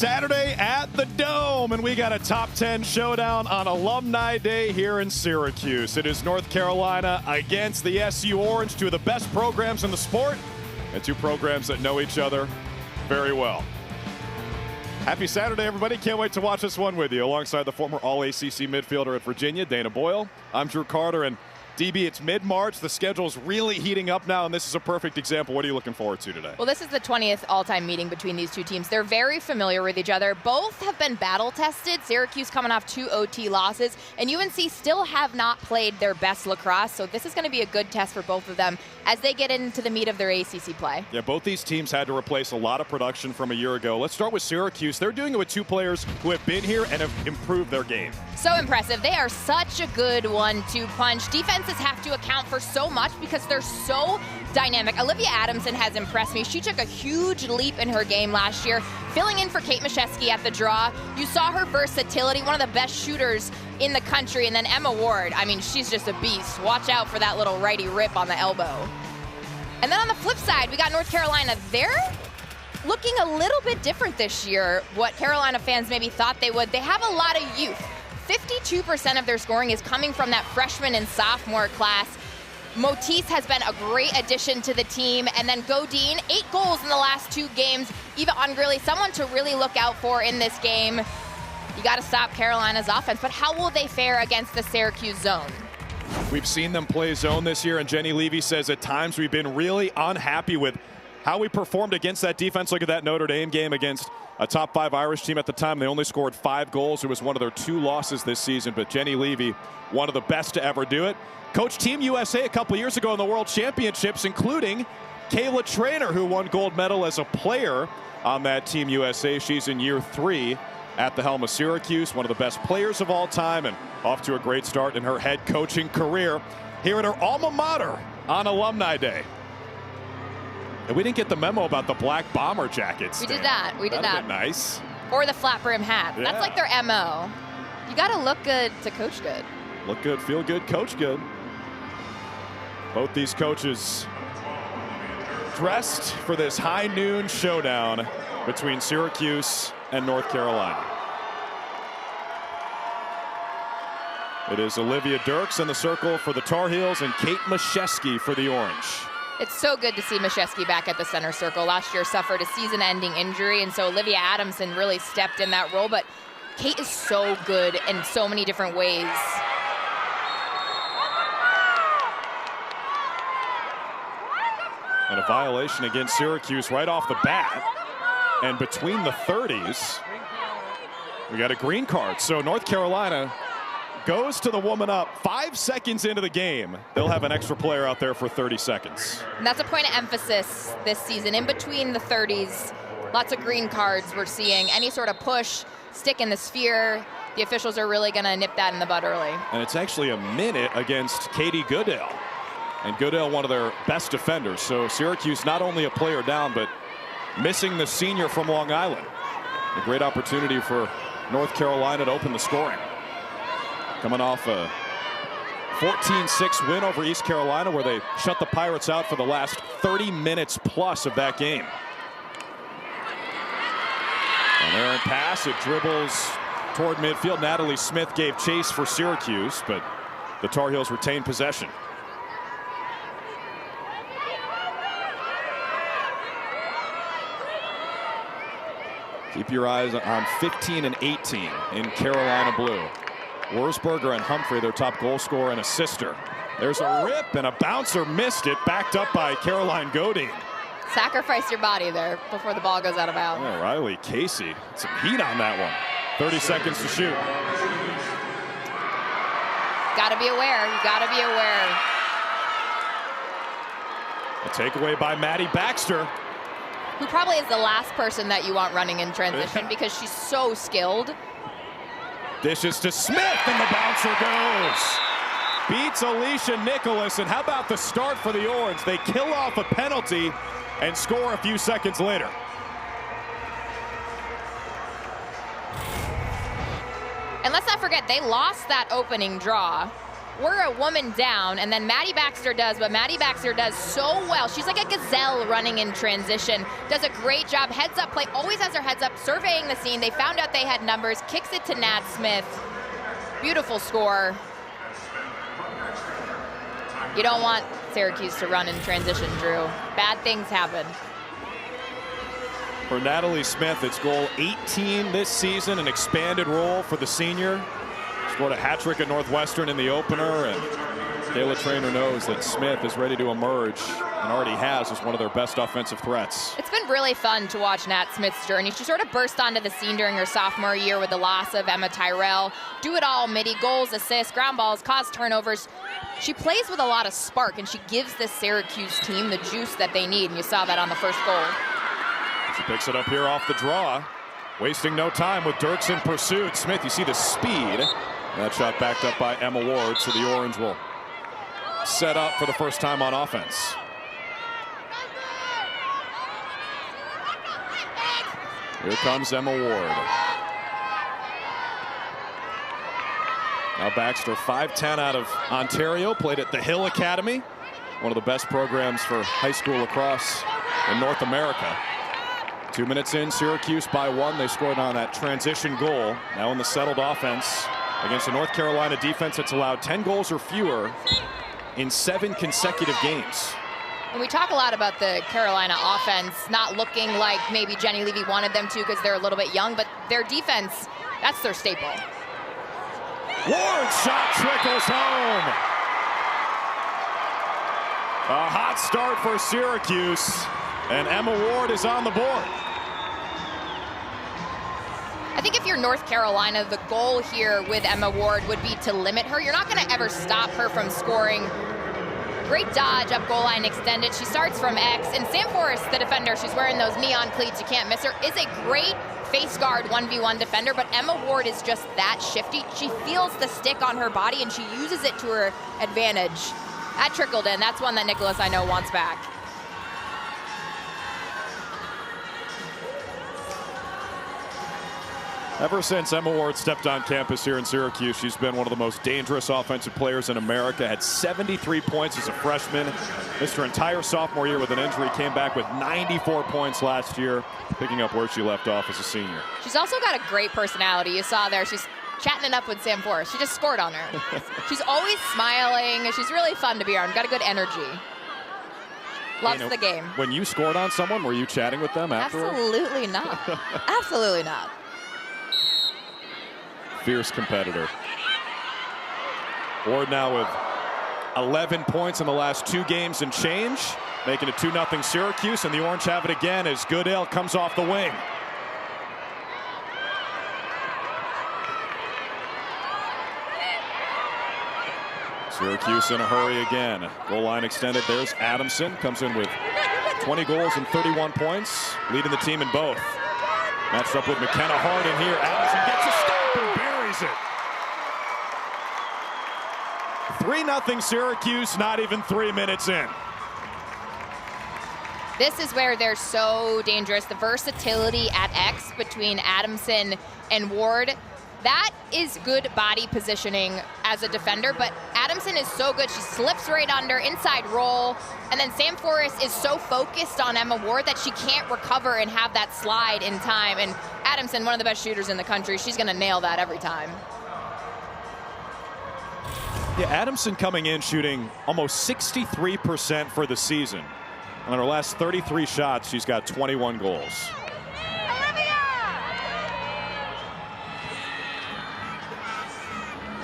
Saturday at the Dome, and we got a top 10 showdown on Alumni Day here in Syracuse. It is North Carolina against the SU Orange, two of the best programs in the sport, and two programs that know each other very well. Happy Saturday, everybody. Can't wait to watch this one with you. Alongside the former All-ACC midfielder at Virginia, Dana Boyle, I'm Drew Carter, and DB, it's mid-March. The schedule's really heating up now, and this is a perfect example. What are you looking forward to today? Well, this is the 20th all-time meeting between these two teams. They're very familiar with each other. Both have been battle-tested. Syracuse coming off 2 OT losses, and UNC still have not played their best lacrosse, so this is going to be a good test for both of them as they get into the meat of their ACC play. Yeah, both these teams had to replace a lot of production from a year ago. Let's start with Syracuse. They're doing it with two players who have been here and have improved their game. So impressive. They are such a good 1-2 punch. Defenses have to account for so much because they're so dynamic. Olivia Adamson has impressed me. She took a huge leap in her game last year, filling in for Kate Mashesky at the draw. You saw her versatility, one of the best shooters in the country. And then Emma Ward, I mean, she's just a beast. Watch out for that little righty rip on the elbow. And then on the flip side, we got North Carolina. They're looking a little bit different this year, what Carolina fans maybe thought they would. They have a lot of youth. 52% of their scoring is coming from that freshman and sophomore class. Motis has been a great addition to the team. And then Godine, 8 goals in the last 2 games. Eva Ongrilly, someone to really look out for in this game. You got to stop Carolina's offense. But how will they fare against the Syracuse zone? We've seen them play zone this year, and Jenny Levy says at times we've been really unhappy with how we performed against that defense. Look at that Notre Dame game against a top 5 Irish team at the time. They only scored 5 goals. It was one of their 2 losses this season, but Jenny Levy, one of the best to ever do it. Coached Team USA a couple years ago in the World Championships, including Kayla Trainer, who won gold medal as a player on that Team USA. She's in year 3 at the helm of Syracuse, one of the best players of all time, and off to a great start in her head coaching career here at her alma mater on Alumni Day. And we didn't get the memo about the black bomber jackets. We did that. We did that. Nice. Or the flat brim hat. Yeah. That's like their MO. You got to look good to coach good. Look good, feel good, coach good. Both these coaches dressed for this high noon showdown between Syracuse and North Carolina. It is Olivia Dirks in the circle for the Tar Heels and Kate Mashesky for the Orange. It's so good to see Mashesky back at the center circle. Last year suffered a season-ending injury, and so Olivia Adamson really stepped in that role. But Kate is so good in so many different ways. And a violation against Syracuse right off the bat. And between the 30s, we got a green card. So North Carolina goes to the woman up 5 seconds into the game. They'll have an extra player out there for 30 seconds. And that's a point of emphasis this season. In between the 30s, lots of green cards we're seeing. Any sort of push, stick in the sphere, the officials are really going to nip that in the bud early. And it's actually a minute against Katie Goodale. And Goodale, one of their best defenders. So Syracuse not only a player down, but missing the senior from Long Island. A great opportunity for North Carolina to open the scoring. Coming off a 14-6 win over East Carolina, where they shut the Pirates out for the last 30 minutes plus of that game. An errant pass, it dribbles toward midfield. Natalie Smith gave chase for Syracuse, but the Tar Heels retained possession. Keep your eyes on 15 and 18 in Carolina blue. Wurzberger and Humphrey, their top goal scorer and assister. There's a rip and a bouncer missed it, backed up by Caroline Godine. Sacrifice your body there before the ball goes out of bounds. Oh, Riley Casey, some heat on that one. 30 seconds to shoot. Got to be aware. You got to be aware. A takeaway by Maddie Baxter. Who probably is the last person that you want running in transition because she's so skilled. Dishes to Smith, and the bouncer goes. Beats Alicia Nicholas, and how about the start for the Orange? They kill off a penalty and score a few seconds later. And let's not forget, they lost that opening draw we're a woman down, and then Maddie Baxter does what Maddie Baxter does so well. She's like a gazelle running in transition, does a great job, heads up play, always has her heads up, surveying the scene. They found out they had numbers, kicks it to Nat Smith. Beautiful score. You don't want Syracuse to run in transition, Drew. Bad things happen. For Natalie Smith, it's goal 18 this season, an expanded role for the senior. Scored a hat trick at Northwestern in the opener, and Kayla Trainer knows that Smith is ready to emerge, and already has, as one of their best offensive threats. It's been really fun to watch Nat Smith's journey. She sort of burst onto the scene during her sophomore year with the loss of Emma Tyrell. Do it all, midi, goals, assists, ground balls, cause turnovers. She plays with a lot of spark, and she gives this Syracuse team the juice that they need, and you saw that on the first goal. She picks it up here off the draw, wasting no time with Dirks in pursuit. Smith, you see the speed. That shot backed up by Emma Ward, so the Orange will set up for the first time on offense. Here comes Emma Ward. Now Baxter, 5'10" out of Ontario, played at the Hill Academy, one of the best programs for high school lacrosse in North America. 2 minutes in, Syracuse by 1. They scored on that transition goal. Now in the settled offense against a North Carolina defense that's allowed 10 goals or fewer in 7 consecutive games. And we talk a lot about the Carolina offense not looking like maybe Jenny Levy wanted them to because they're a little bit young, but their defense, that's their staple. Ward's shot trickles home. A hot start for Syracuse, and Emma Ward is on the board. I think if you're North Carolina, the goal here with Emma Ward would be to limit her. You're not going to ever stop her from scoring. Great dodge up goal line extended. She starts from X, and Sam Forrest, the defender, she's wearing those neon cleats, you can't miss her, is a great face guard 1v1 defender, but Emma Ward is just that shifty. She feels the stick on her body, and she uses it to her advantage. That trickled in. That's one that Nicholas, I know, wants back. Ever since Emma Ward stepped on campus here in Syracuse, she's been one of the most dangerous offensive players in America. Had 73 points as a freshman. Missed her entire sophomore year with an injury. Came back with 94 points last year, picking up where she left off as a senior. She's also got a great personality. You saw there, she's chatting it up with Sam Forrest. She just scored on her. She's always smiling. She's really fun to be around. Got a good energy. Loves the game. When you scored on someone, were you chatting with them afterwards? Absolutely not. Absolutely not. Fierce competitor. Ward now with 11 points in the last 2 games and change, making it 2-0 Syracuse, and the Orange have it again as Goodale comes off the wing. Syracuse in a hurry again. Goal line extended. There's Adamson, comes in with 20 goals and 31 points, leading the team in both. Matched up with McKenna Hardin here. Adamson gets a stop and buries it. 3-0 Syracuse, not even 3 minutes in. This is where they're so dangerous. The versatility at X between Adamson and Ward. That is good body positioning as a defender, but Adamson is so good. She slips right under, inside roll, and then Sam Forrest is so focused on Emma Ward that she can't recover and have that slide in time. And Adamson, one of the best shooters in the country, she's gonna nail that every time. Yeah, Adamson coming in shooting almost 63% for the season. On her last 33 shots, she's got 21 goals.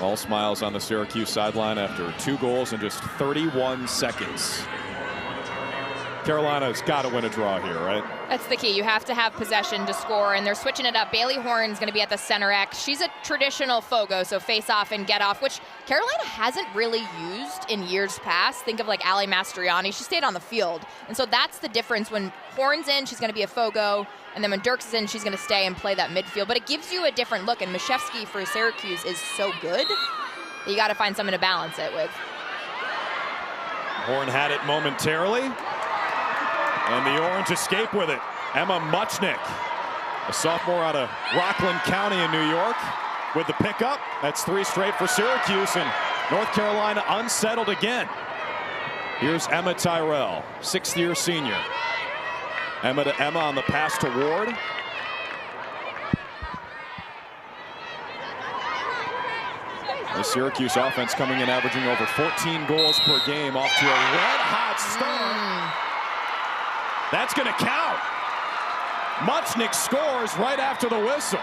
All smiles on the Syracuse sideline after 2 goals in just 31 seconds. Carolina's got to win a draw here, right? That's the key. You have to have possession to score, and they're switching it up. Bailey Horn's going to be at the center X. She's a traditional Fogo, so face off and get off, which Carolina hasn't really used in years past. Think of like Ali Mastriani. She stayed on the field, and so that's the difference. When Horn's in, she's going to be a Fogo, and then when Dirks is in, she's going to stay and play that midfield. But it gives you a different look, and Mashevsky for Syracuse is so good that you got to find someone to balance it with. Horn had it momentarily. And the Orange escape with it. Emma Muchnick, a sophomore out of Rockland County in New York, with the pickup. That's 3 straight for Syracuse, and North Carolina unsettled again. Here's Emma Tyrell, 6th-year senior. Emma to Emma on the pass to Ward. The Syracuse offense coming in averaging over 14 goals per game, off to a red-hot start. That's going to count. Muchnick scores right after the whistle.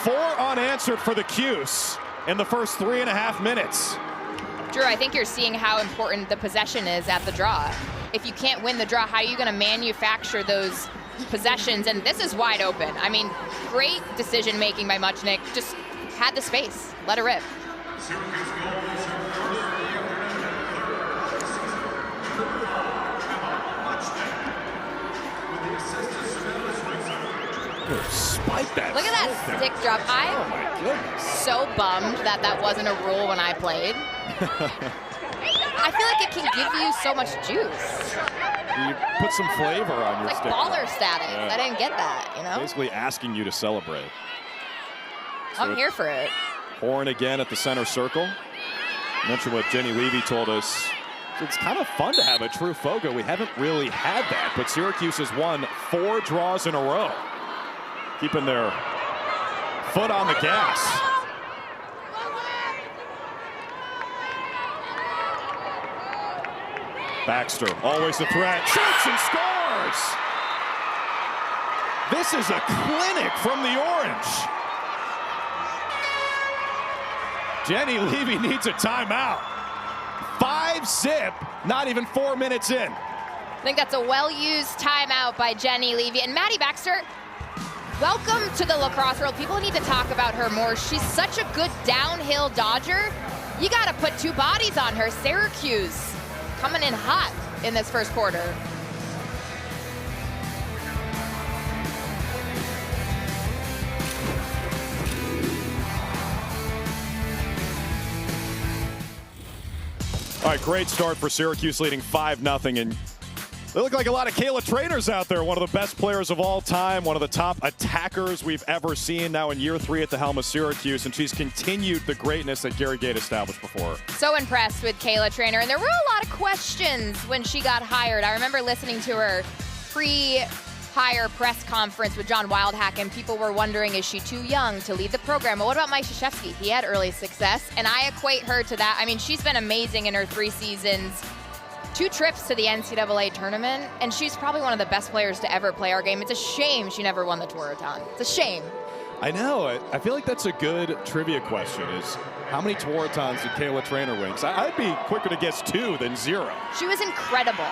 4 unanswered for the Cuse in the first 3.5 minutes. Drew, I think you're seeing how important the possession is at the draw. If you can't win the draw, how are you going to manufacture those possessions? And this is wide open. I mean, great decision making by Muchnick. Just had the space. Let her rip. Spike that. Look at that stick drop. Oh my goodness. So bummed that that wasn't a rule when I played. I feel like it can give you so much juice. You put some flavor on your it's like stick. Baller status. Yeah. I didn't get that, you know? Basically asking you to celebrate. I'm here for it. Horn again at the center circle. Mention what Jenny Levy told us. It's kind of fun to have a true Fogo. We haven't really had that, but Syracuse has won 4 draws in a row. Keeping their foot on the gas. Baxter, always the threat, shoots and scores! This is a clinic from the Orange. Jenny Levy needs a timeout. 5-zip, not even 4 minutes in. I think that's a well-used timeout by Jenny Levy. And Maddie Baxter, welcome to the lacrosse world. People need to talk about her more. She's such a good downhill dodger. You got to put 2 bodies on her. Syracuse coming in hot in this first quarter. All right, great start for Syracuse, leading 5-0. And they look like a lot of Kayla Trainors out there. One of the best players of all time, one of the top attackers we've ever seen, now in year 3 at the helm of Syracuse, and she's continued the greatness that Gary Gait established before her. So impressed with Kayla Trainor, and there were a lot of questions when she got hired. I remember listening to her pre-hire press conference with John Wildhack, and people were wondering, is she too young to lead the program? Well, what about Mike Krzyzewski? He had early success, and I equate her to that. I mean, she's been amazing in her 3 seasons. 2 trips to the NCAA tournament, and she's probably one of the best players to ever play our game. It's a shame she never won the Tewaaraton. It's a shame. I know. I feel like that's a good trivia question, is how many Tewaratons did Kayla Trainor win? 'Cause I'd be quicker to guess 2 than 0. She was incredible.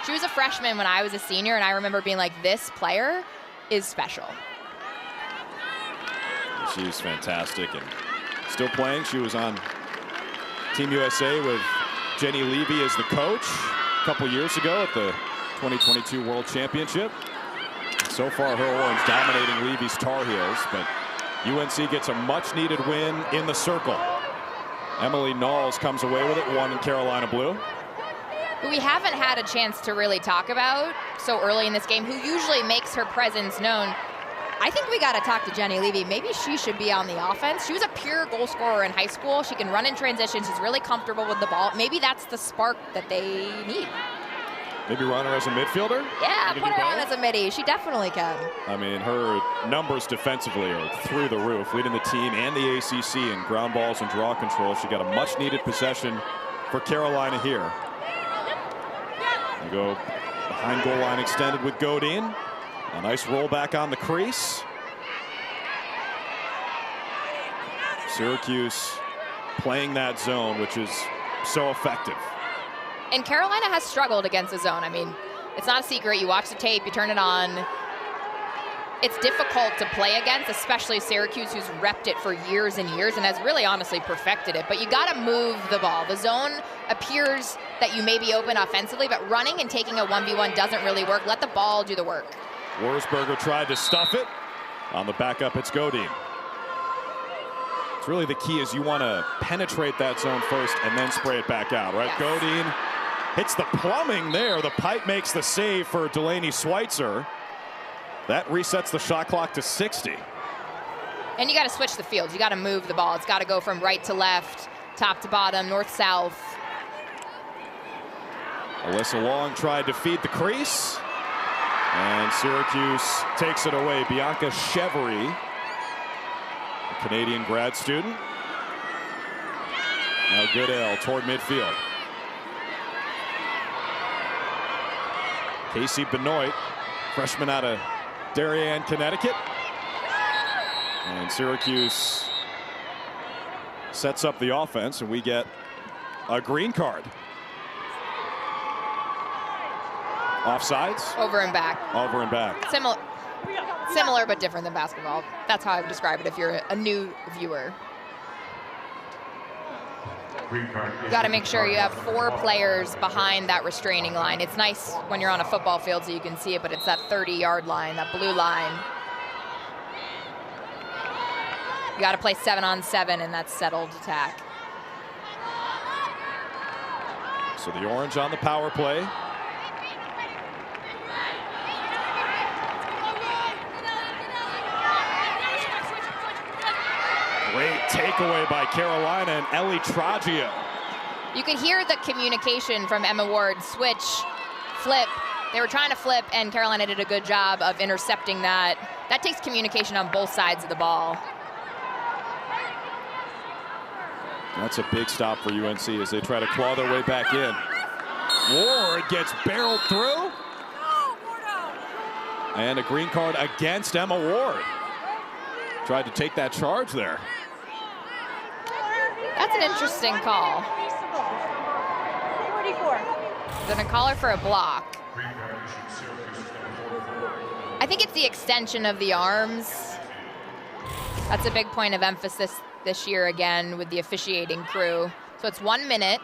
She was a freshman when I was a senior, and I remember being like, this player is special. She's fantastic and still playing. She was on Team USA with Jenny Levy as the coach a couple years ago at the 2022 World Championship. So far, her Orange dominating Levy's Tar Heels, but UNC gets a much-needed win in the circle. Emily Knowles comes away with it, 1 in Carolina blue. Who we haven't had a chance to really talk about so early in this game, who usually makes her presence known. I think we got to talk to Jenny Levy. Maybe she should be on the offense. She was a pure goal scorer in high school. She can run in transition. She's really comfortable with the ball. Maybe that's the spark that they need. Maybe run her as a midfielder? Yeah, put her on as a midi. She definitely can. I mean, her numbers defensively are through the roof, leading the team and the ACC in ground balls and draw control. She got a much-needed possession for Carolina here. We go behind goal line extended with Godin. A nice roll back on the crease. Syracuse playing that zone, which is so effective. And Carolina has struggled against the zone. I mean, it's not a secret. You watch the tape, you turn it on. It's difficult to play against, especially Syracuse, who's repped it for years and years and has really honestly perfected it. But you got to move the ball. The zone appears that you may be open offensively, but running and taking a 1v1 doesn't really work. Let the ball do the work. Wurzberger tried to stuff it. On the backup, it's Godin. It's really the key is you want to penetrate that zone first and then spray it back out, right? Yes. Godin hits the plumbing there. The pipe makes the save for Delaney Schweitzer. That resets the shot clock to 60. And you got to switch the fields. You got to move the ball. It's got to go from right to left top to bottom, north-south. Alyssa Long tried to feed the crease, and Syracuse takes it away. Bianca Chevry, a Canadian grad student. Now Goodell toward midfield. Casey Benoit, freshman out of Darien, Connecticut. And Syracuse sets up the offense, and we get a green card. Offsides? Over and back. Over and back. Similar but different than basketball. That's how I would describe it if you're a new viewer. You got to make sure you have 4 players behind that restraining line. It's nice when you're on a football field so you can see it, but it's that 30-yard line, that blue line. You got to play 7-on-7 in that settled attack. So the orange on the power play. Great takeaway by Carolina and Ellie Traggio. You could hear the communication from Emma Ward. Switch, flip. They were trying to flip, and Carolina did a good job of intercepting that. That takes communication on both sides of the ball. That's a big stop for UNC as they try to claw their way back in. Ward gets barreled through. And a green card against Emma Ward. Tried to take that charge there. That's an interesting call. Gonna call her for a block. I think it's the extension of the arms. That's a big point of emphasis this year again with the officiating crew. So it's 1 minute,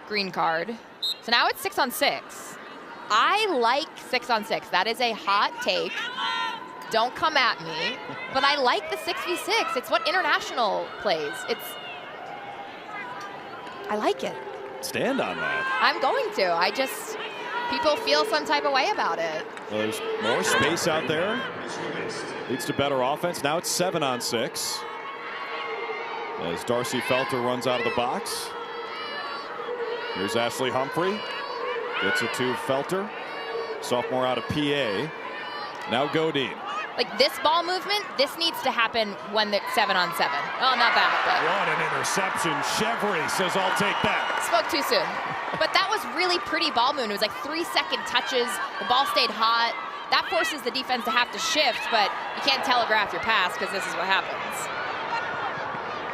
green card. So now it's 6-on-6. I like 6-on-6. That is a hot take. Don't come at me. But I like the 6v6. It's what international plays. I like it. Stand on that. I'm going to. People feel some type of way about it. Well, there's more space out there. Leads to better offense. Now it's 7-on-6. As Darcy Felter runs out of the box. Here's Ashley Humphrey. Gets it to Felter. Sophomore out of PA. Now Godine. Like this ball movement, this needs to happen when it's 7-on-7. Oh, not that, but. What an interception. Chevry says, I'll take that. Spoke too soon. But that was really pretty ball movement. It was like 3-second touches. The ball stayed hot. That forces the defense to have to shift, but you can't telegraph your pass because this is what happens.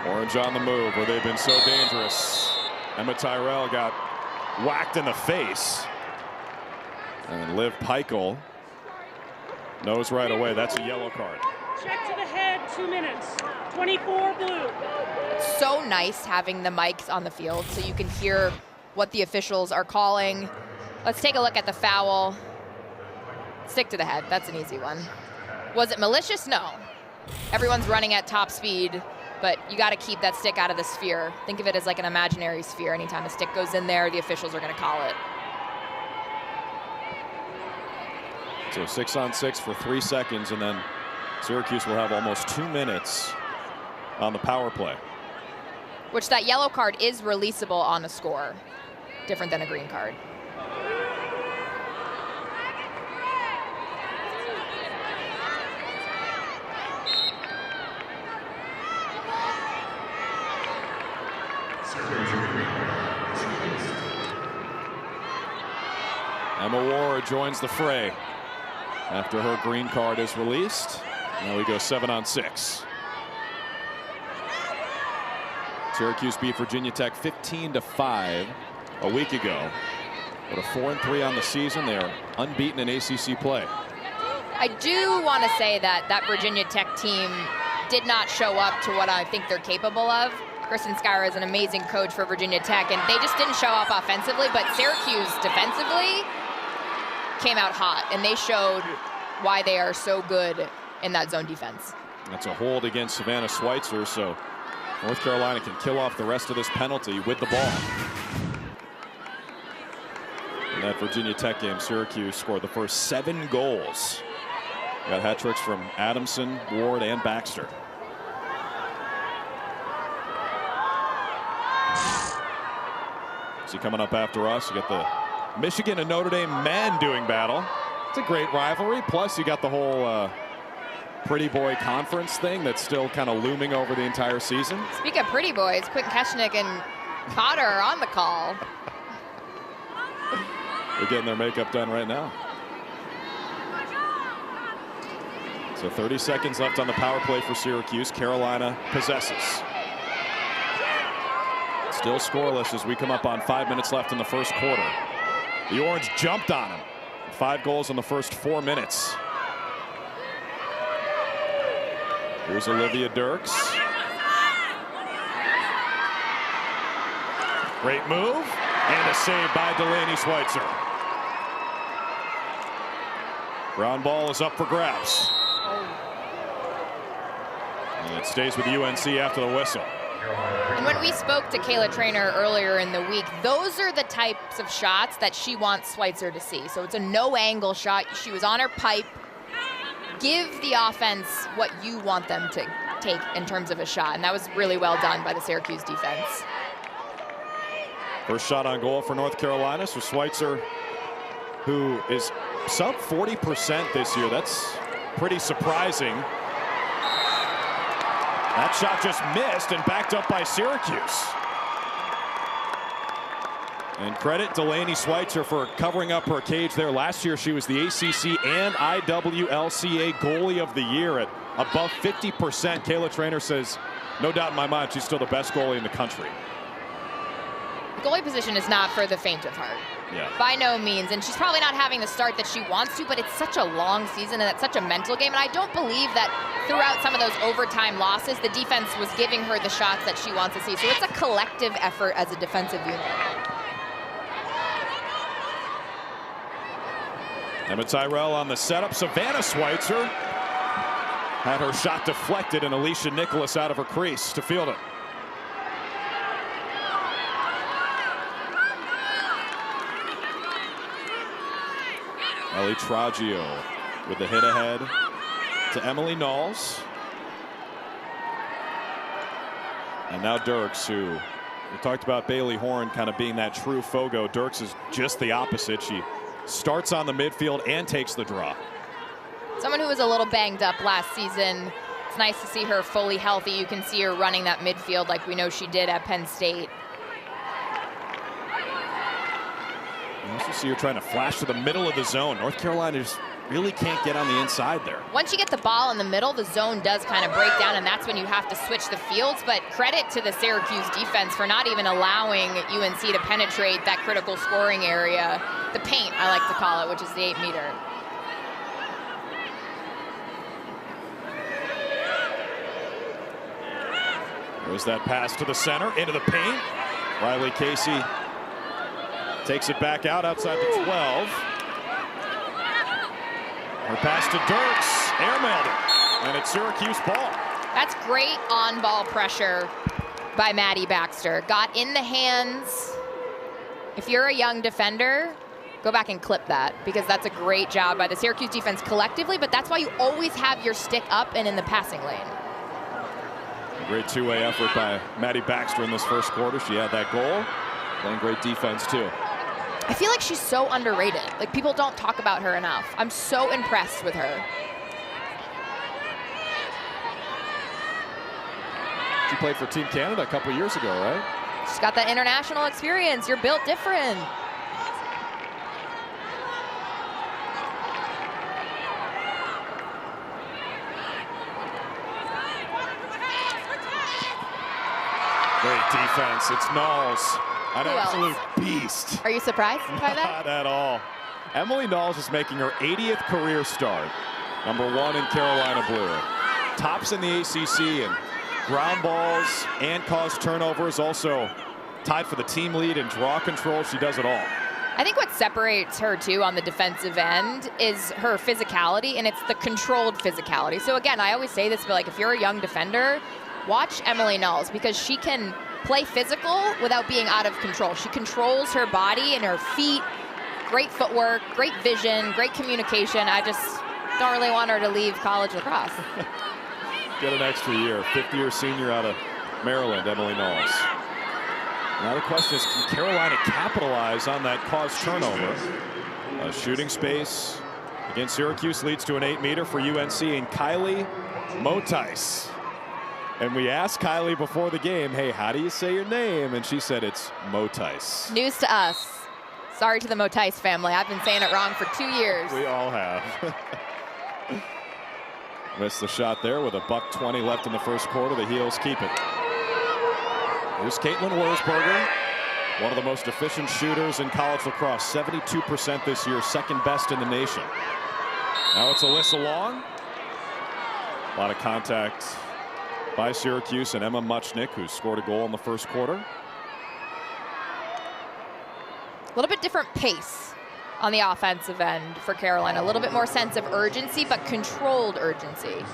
Orange on the move where they've been so dangerous. Emma Tyrell got whacked in the face. And Liv Peichel knows right away that's a yellow card. Check to the head, 2 minutes. 24 blue. It's so nice having the mics on the field so you can hear what the officials are calling. Let's take a look at the foul. Stick to the head, that's an easy one. Was it malicious? No. Everyone's running at top speed, but you gotta keep that stick out of the sphere. Think of it as like an imaginary sphere. Anytime a stick goes in there, the officials are gonna call it. So 6-on-6 for 3 seconds, and then Syracuse will have almost 2 minutes on the power play. Which that yellow card is releasable on a score, different than a green card. Emma Ward joins the fray after her green card is released. Now we go 7-on-6. Syracuse beat Virginia Tech 15-5 a week ago. But a 4-3 on the season. They are unbeaten in ACC play. I do want to say that that Virginia Tech team did not show up to what I think they're capable of. Kristen Skyra is an amazing coach for Virginia Tech, and they just didn't show up offensively, but Syracuse defensively came out hot, and they showed why they are so good in that zone defense. That's a hold against Savannah Schweitzer, so North Carolina can kill off the rest of this penalty with the ball. In that Virginia Tech game, Syracuse scored the first 7 goals. Got hat tricks from Adamson, Ward, and Baxter. See, coming up after us, you got the Michigan and Notre Dame men doing battle. It's a great rivalry. Plus, you got the whole Pretty Boy Conference thing that's still kind of looming over the entire season. Speaking of Pretty Boys, Quentin Keshnick and Potter are on the call. They're getting their makeup done right now. So 30 seconds left on the power play for Syracuse. Carolina possesses. Still scoreless as we come up on 5 minutes left in the first quarter. The Orange jumped on him. 5 goals in the first 4 minutes. Here's Olivia Dirks. Great move. And a save by Delaney Schweitzer. Ground ball is up for grabs. And it stays with UNC after the whistle. And when we spoke to Kayla Trainer earlier in the week, those are the types of shots that she wants Schweitzer to see. So it's a no-angle shot. She was on her pipe. Give the offense what you want them to take in terms of a shot. And that was really well done by the Syracuse defense. First shot on goal for North Carolina. So Schweitzer, who is sub 40% this year. That's pretty surprising. That shot just missed and backed up by Syracuse. And credit Delaney Schweitzer for covering up her cage there. Last year she was the ACC and IWLCA goalie of the year at above 50%. Kayla Trainer says, no doubt in my mind, she's still the best goalie in the country. The goalie position is not for the faint of heart. Yeah. By no means. And she's probably not having the start that she wants to, but it's such a long season and it's such a mental game. And I don't believe that throughout some of those overtime losses, the defense was giving her the shots that she wants to see. So it's a collective effort as a defensive unit. Emma Tyrell on the setup. Savannah Schweitzer had her shot deflected and Alicia Nicholas out of her crease to field it. Ellie Traggio with the hit ahead to Emily Knowles. And now Dirks, who we talked about Bailey Horn kind of being that true Fogo. Dirks is just the opposite. She starts on the midfield and takes the draw. Someone who was a little banged up last season. It's nice to see her fully healthy. You can see her running that midfield like we know she did at Penn State. You also see her trying to flash to the middle of the zone. North Carolina just really can't get on the inside there. Once you get the ball in the middle, the zone does kind of break down, and that's when you have to switch the fields. But credit to the Syracuse defense for not even allowing UNC to penetrate that critical scoring area. The paint, I like to call it, which is the 8-meter. There's that pass to the center, into the paint. Riley Casey takes it back out outside the 12. Her pass to Dirks, airmailed it, and it's Syracuse ball. That's great on-ball pressure by Maddie Baxter. Got in the hands. If you're a young defender, go back and clip that, because that's a great job by the Syracuse defense collectively, but that's why you always have your stick up and in the passing lane. A great two-way effort by Maddie Baxter in this first quarter. She had that goal, playing great defense too. I feel like she's so underrated. Like, people don't talk about her enough. I'm so impressed with her. She played for Team Canada a couple years ago, right? She's got that international experience. You're built different. Great defense. It's Knowles. An Who absolute else? beast. Are you surprised by that? Not at all. Emily Knowles is making her 80th career start. #1 in Carolina Blue. Tops in the ACC in ground balls and caused turnovers. Also tied for the team lead in draw control. She does it all. I think what separates her, too, on the defensive end is her physicality, and it's the controlled physicality. So, again, I always say this, but, like, if you're a young defender, watch Emily Knowles, because she can play physical without being out of control. She controls her body and her feet. Great footwork, great vision, great communication. I just don't really want her to leave college lacrosse. Get an extra year. 50-year senior out of Maryland, Emily Knowles. Now the question is, can Carolina capitalize on that caused turnover? Shooting space against Syracuse leads to an 8-meter for UNC, and Kylie Motais. And we asked Kylie before the game, hey, how do you say your name? And she said it's Motais. News to us. Sorry to the Motais family. I've been saying it wrong for 2 years. We all have. Missed the shot there with a $1:20 left in the first quarter. The Heels keep it. Here's Caitlin Wurzberger, one of the most efficient shooters in college lacrosse, 72% this year, second best in the nation. Now it's Alyssa Long. A lot of contact by Syracuse and Emma Muchnick, who scored a goal in the first quarter. A little bit different pace on the offensive end for Carolina. A little bit more sense of urgency, but controlled urgency.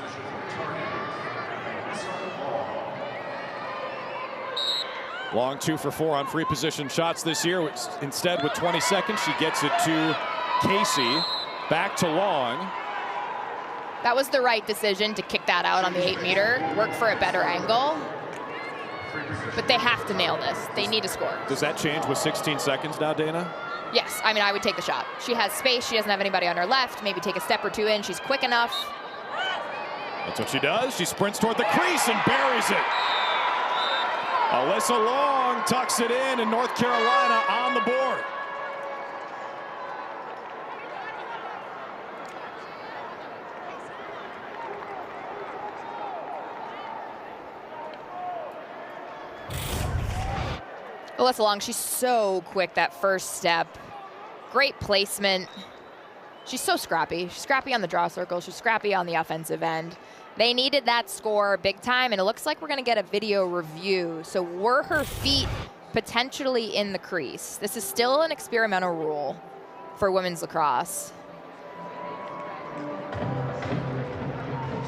Long 2 for 4 on free position shots this year. Instead, with 20 seconds, she gets it to Casey. Back to Long. That was the right decision to kick that out on the 8-meter. Work for a better angle. But they have to nail this. They need to score. Does that change with 16 seconds now, Dana? Yes, I mean, I would take the shot. She has space. She doesn't have anybody on her left. Maybe take a step or two in. She's quick enough. That's what she does. She sprints toward the crease and buries it. Alyssa Long tucks it in, and North Carolina on the board. Alyssa Long, she's so quick that first step. Great placement. She's so scrappy. She's scrappy on the draw circle. She's scrappy on the offensive end. They needed that score big time, and it looks like we're going to get a video review. So were her feet potentially in the crease? This is still an experimental rule for women's lacrosse.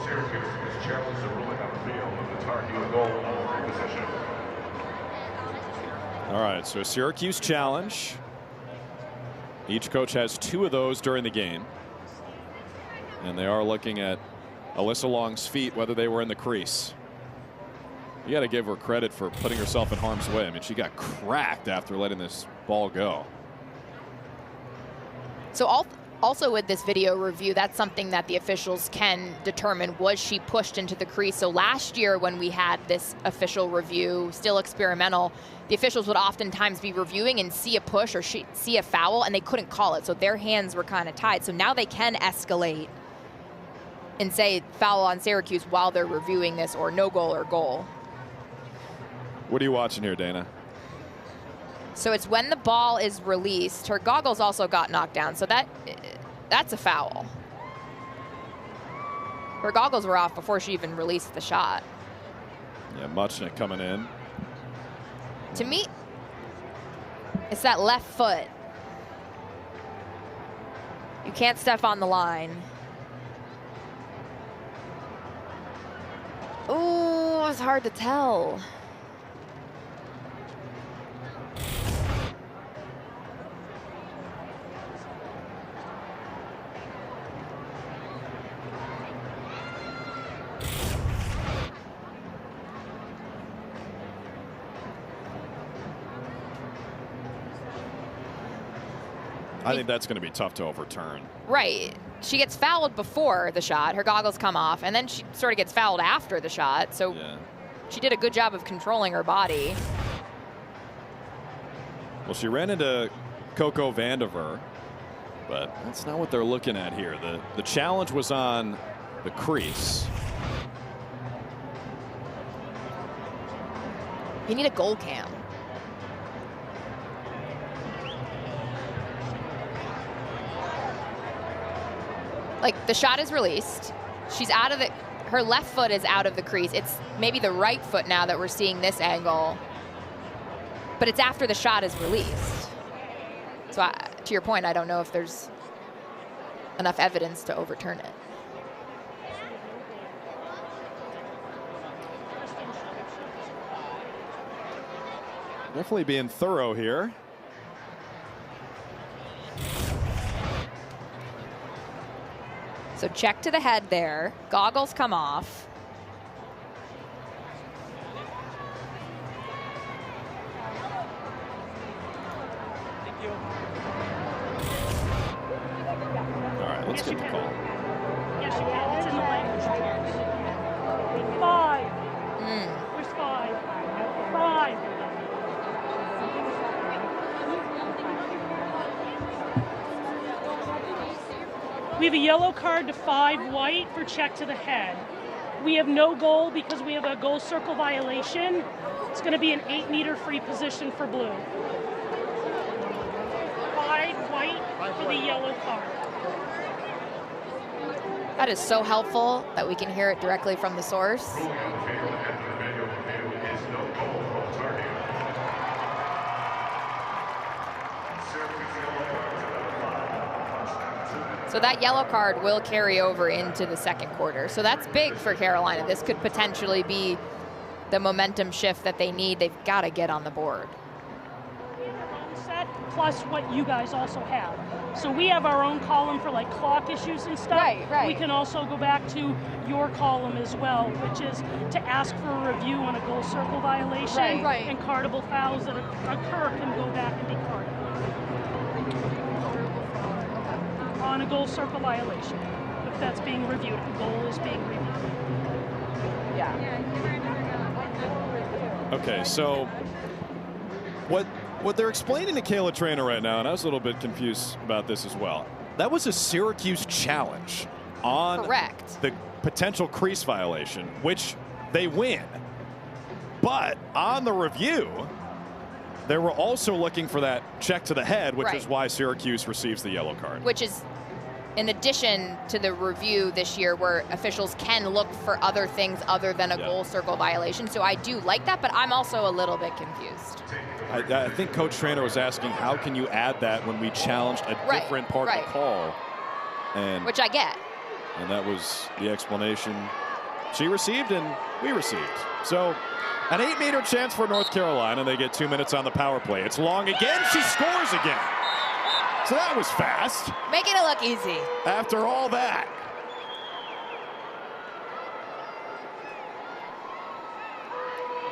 Syracuse has challenged the ruling on the field of the Tar Heel goal on free position. All right, so a Syracuse challenge. Each coach has 2 of those during the game. And they are looking at Alyssa Long's feet, whether they were in the crease. You got to give her credit for putting herself in harm's way. I mean, she got cracked after letting this ball go. So also with this video review, that's something that the officials can determine. Was she pushed into the crease? So last year when we had this official review, still experimental, the officials would oftentimes be reviewing and see a push or see a foul, and they couldn't call it. So their hands were kind of tied. So now they can escalate and say foul on Syracuse while they're reviewing this, or no goal or goal. What are you watching here, Dana? So it's when the ball is released. Her goggles also got knocked down, so that's a foul. Her goggles were off before she even released the shot. Yeah, Muchnick coming in. To me, it's that left foot. You can't step on the line. Oh, it's hard to tell. I think that's going to be tough to overturn. Right. She gets fouled before the shot. Her goggles come off, and then she sort of gets fouled after the shot. So yeah, she did a good job of controlling her body. Well, she ran into Coco Vandiver, but that's not what they're looking at here. The challenge was on the crease. You need a goal cam. Like, the shot is released. She's out of it. Her left foot is out of the crease. It's maybe the right foot now that we're seeing this angle. But it's after the shot is released. So to your point, I don't know if there's enough evidence to overturn it. Definitely being thorough here. So check to the head there. Goggles come off. basketball call. Yes, you can. It's in the language. 5. Where's 5? 5. We have a yellow card to 5 white for check to the head. We have no goal because we have a goal circle violation. It's going to be an 8-meter free position for blue. 5 white for the yellow card. That is so helpful that we can hear it directly from the source. So that yellow card will carry over into the second quarter. So that's big for Carolina. This could potentially be the momentum shift that they need. They've got to get on the board. Set plus what you guys also have. So we have our own column for like clock issues and stuff. Right. We can also go back to your column as well, which is to ask for a review on a goal circle violation. Right. And cardable fouls that occur can go back and be carded. On a goal circle violation, if that's being reviewed, if the goal is being reviewed. Okay, so what they're explaining to Kayla Trainer right now, and I was a little bit confused about this as well, that was a Syracuse challenge on the potential crease violation, which they win. But on the review, they were also looking for that check to the head, which is why Syracuse receives the yellow card. Which is in addition to the review this year where officials can look for other things other than a goal circle violation. So I do like that, but I'm also a little bit confused. I think Coach Trainer was asking, how can you add that when we challenged a different part of the call? And which I get. And that was the explanation she received and we received. So an 8-meter chance for North Carolina. They get 2 minutes on the power play. It's Long again. She scores again. So that was fast. Making it look easy. After all that.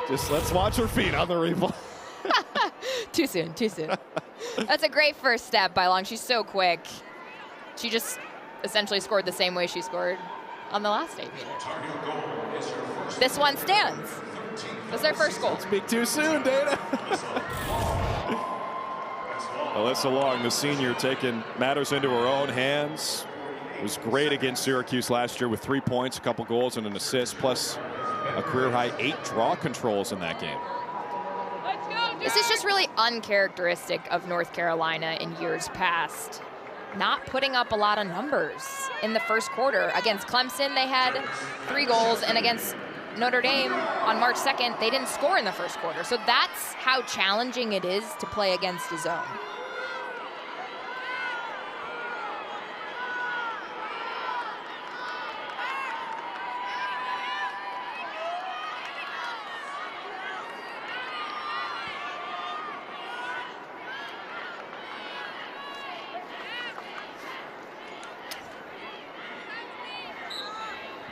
Just let's watch her feet on the replay. Too soon. That's a great first step by Long. She's so quick. She just essentially scored the same way she scored on the last 8 meters. This one stands. That's their first goal. Speak too soon, Dana. Alyssa Long, the senior, taking matters into her own hands. Was great against Syracuse last year with 3 points, a couple goals, and an assist, plus a career-high 8 draw controls in that game. This is just really uncharacteristic of North Carolina in years past. Not putting up a lot of numbers in the first quarter. Against Clemson, they had 3 goals, and against Notre Dame on March 2nd, they didn't score in the first quarter. So that's how challenging it is to play against a zone.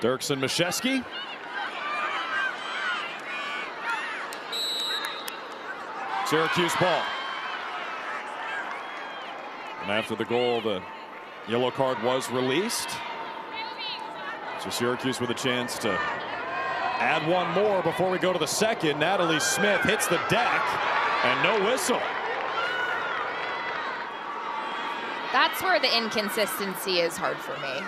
Dirksen Mashesky. Syracuse ball. And after the goal, the yellow card was released. So Syracuse with a chance to add one more before we go to the second. Natalie Smith hits the deck and no whistle. That's where the inconsistency is hard for me.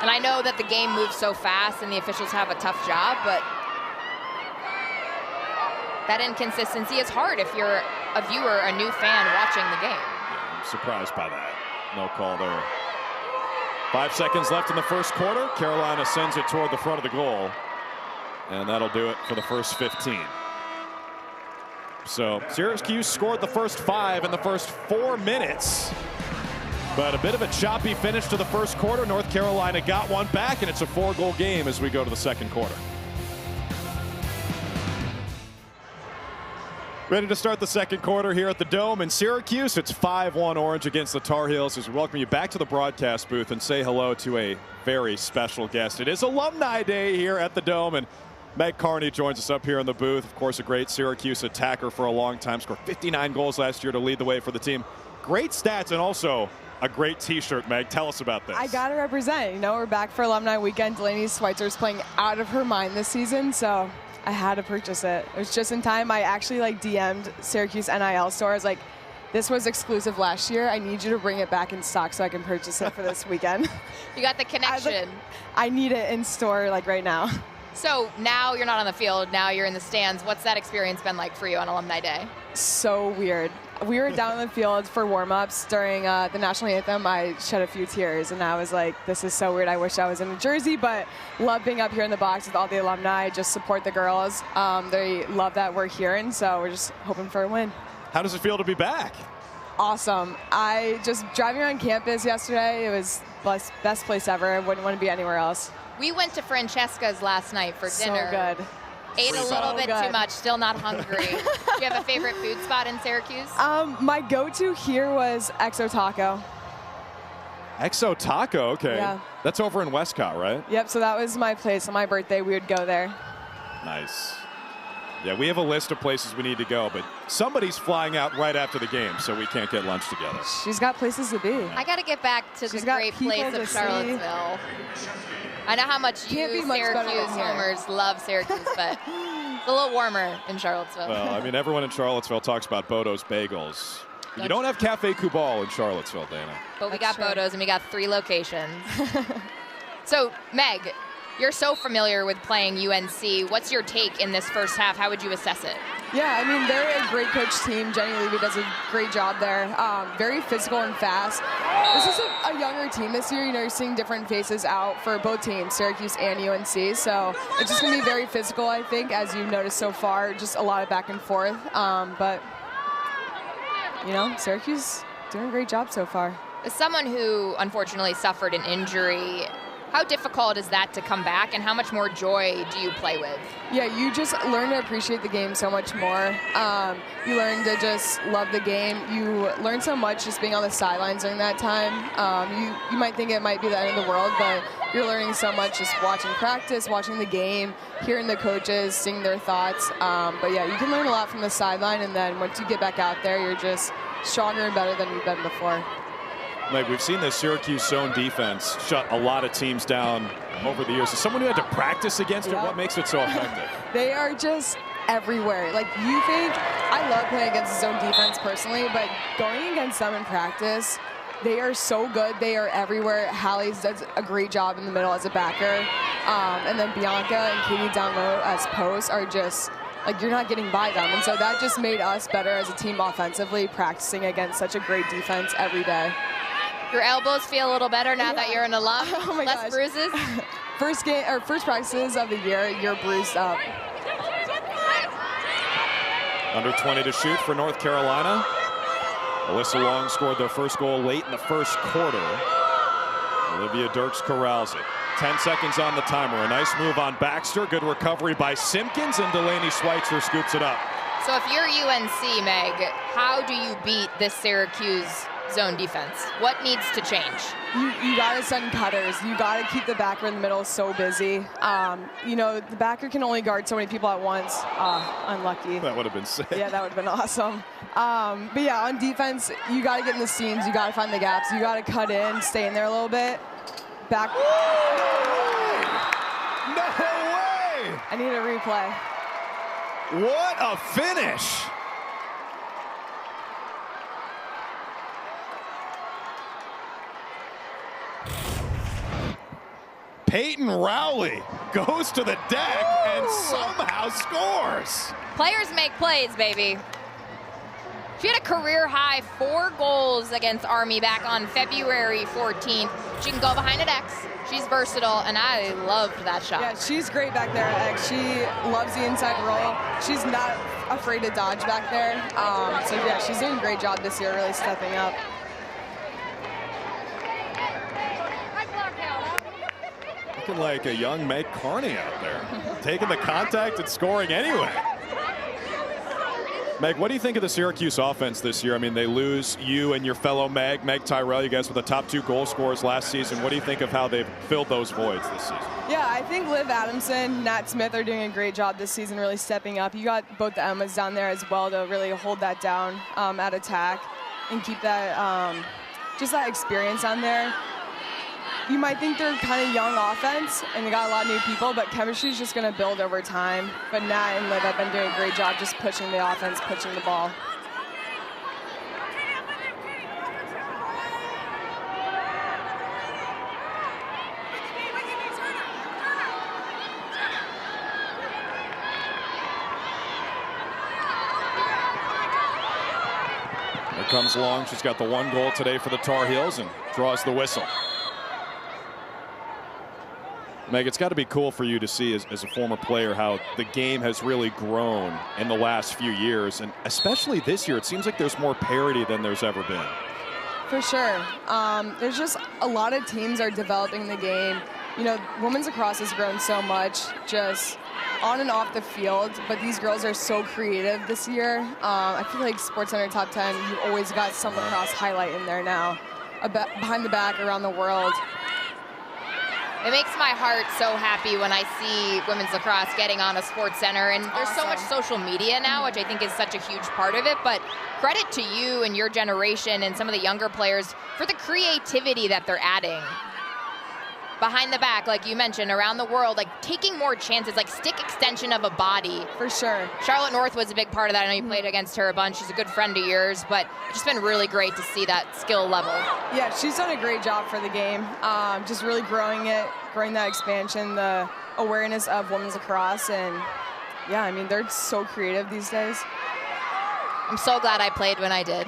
And I know that the game moves so fast and the officials have a tough job, but that inconsistency is hard if you're a viewer, a new fan watching the game. Yeah, I'm surprised by that. No call there. 5 seconds left in the first quarter. Carolina sends it toward the front of the goal. And that'll do it for the first 15. So Syracuse scored the first 5 in the first 4 minutes. But a bit of a choppy finish to the first quarter. North Carolina got one back, and it's a 4-goal game as we go to the second quarter. Ready to start the second quarter here at the Dome in Syracuse. It's 5-1 Orange against the Tar Heels as we welcome you back to the broadcast booth and say hello to a very special guest. It is Alumni Day here at the Dome, and Meg Carney joins us up here in the booth. Of course, a great Syracuse attacker for a long time. Scored 59 goals last year to lead the way for the team. Great stats, and also a great T-shirt, Meg. Tell us about this. I got to represent. You know, we're back for Alumni Weekend. Delaney Schweitzer's playing out of her mind this season, so I had to purchase it. It was just in time. I actually DM'd Syracuse NIL store. I was like, this was exclusive last year. I need you to bring it back in stock so I can purchase it for this weekend. You got the connection. I need it in store right now. So now you're not on the field. Now you're in the stands. What's that experience been like for you on Alumni Day? So weird. We were down in the field for warm-ups during the national anthem. I shed a few tears, and I was like, this is so weird. I wish I was in a jersey, but love being up here in the box with all the alumni. Just support the girls. They love that we're here, and so we're just hoping for a win. How does it feel to be back? Awesome. I just driving around campus yesterday, it was best place ever. I wouldn't want to be anywhere else. We went to Francesca's last night for dinner. So good. Ate a little bit too much, still not hungry. Do you have a favorite food spot in Syracuse? My go-to here was Exo Taco. Exo Taco, okay. Yeah. That's over in Westcott, right? Yep, so that was my place. On my birthday, we would go there. Nice. Yeah, we have a list of places we need to go, but somebody's flying out right after the game, so we can't get lunch together. She's got places to be. I got to get back to the great place of Charlottesville. I know how much you Syracuse homers love Syracuse, but it's a little warmer in Charlottesville. Well, I mean, everyone in Charlottesville talks about Bodo's Bagels. You don't have Cafe Kubal in Charlottesville, Dana. But we got Bodo's, and we got 3 locations. So, Meg, you're so familiar with playing UNC. What's your take in this first half? How would you assess it? Yeah, I mean, they're a great coach team. Jenny Levy does a great job there. Very physical and fast. This is a younger team this year. You know, you're seeing different faces out for both teams, Syracuse and UNC. So it's just going to be very physical, I think, as you've noticed so far. Just a lot of back and forth. But, you know, Syracuse doing a great job so far. As someone who unfortunately suffered an injury, how difficult is that to come back, and how much more joy do you play with? Yeah, you just learn to appreciate the game so much more. You learn to just love the game. You learn so much just being on the sidelines during that time. You might think it might be the end of the world, but you're learning so much just watching practice, watching the game, hearing the coaches, seeing their thoughts. But yeah, you can learn a lot from the sideline, and then once you get back out there, you're just stronger and better than you've been before. Like, we've seen the Syracuse zone defense shut a lot of teams down over the years. As someone who had to practice against it, what makes it so effective? They are just everywhere. Like, you think, I love playing against the zone defense personally, but going against them in practice, they are so good. They are everywhere. Hallie does a great job in the middle as a backer. And then Bianca and Katie down low as posts are just, like, you're not getting by them. And so that just made us better as a team offensively, practicing against such a great defense every day. Your elbows feel a little better now that you're an alum? Oh my Less gosh. bruises? First practices of the year, you're bruised up. Under 20 to shoot for North Carolina. Alyssa Long scored their first goal late in the first quarter. Olivia Dirks corrals it. 10 seconds on the timer. A nice move on Baxter. Good recovery by Simpkins, and Delaney Schweitzer scoops it up. So if you're UNC, Meg, how do you beat this Syracuse zone defense? What needs to change? You got to send cutters. You got to keep the backer in the middle so busy. You know, the backer can only guard so many people at once. Unlucky. That would have been sick. Yeah, that would have been awesome. But yeah, on defense, you got to get in the seams. You got to find the gaps. You got to cut in, stay in there a little bit. Back. No way! I need a replay. What a finish! Peyton Rowley goes to the deck and somehow scores. Players make plays, baby. She had a career-high 4 goals against Army back on February 14th. She can go behind an X. She's versatile, and I loved that shot. Yeah, she's great back there at X. She loves the inside roll. She's not afraid to dodge back there. So yeah, she's doing a great job this year, really stepping up. Looking like a young Meg Carney out there. Taking the contact and scoring anyway. Meg, what do you think of the Syracuse offense this year? I mean, they lose you and your fellow Meg Tyrell. You guys were the top 2 goal scorers last season. What do you think of how they've filled those voids this season? Yeah, I think Liv Adamson, Nat Smith are doing a great job this season, really stepping up. You got both the Emmas down there as well to really hold that down at attack and keep that just that experience on there. You might think they're kind of young offense, and they got a lot of new people, but chemistry is just going to build over time. But Nat and Liv have been doing a great job just pushing the offense, pushing the ball. Here comes Long. She's got the 1 goal today for the Tar Heels and draws the whistle. Meg, it's got to be cool for you to see as a former player how the game has really grown in the last few years, and especially this year. It seems like there's more parity than there's ever been. For sure. There's just a lot of teams are developing the game. You know, women's lacrosse has grown so much just on and off the field, but these girls are so creative this year. I feel like SportsCenter Top 10, you've always got some lacrosse highlight in there now. Behind the back, around the world. It makes my heart so happy when I see women's lacrosse getting on a SportsCenter, and there's so much social media now, which I think is such a huge part of it. But credit to you and your generation and some of the younger players for the creativity that they're adding. Behind the back, like you mentioned, around the world, like taking more chances, like stick extension of a body. For sure. Charlotte North was a big part of that. I know you played against her a bunch. She's a good friend of yours, but it's just been really great to see that skill level. Yeah, she's done a great job for the game. Just really growing that expansion, the awareness of women's lacrosse, and yeah, I mean, they're so creative these days. I'm so glad I played when I did.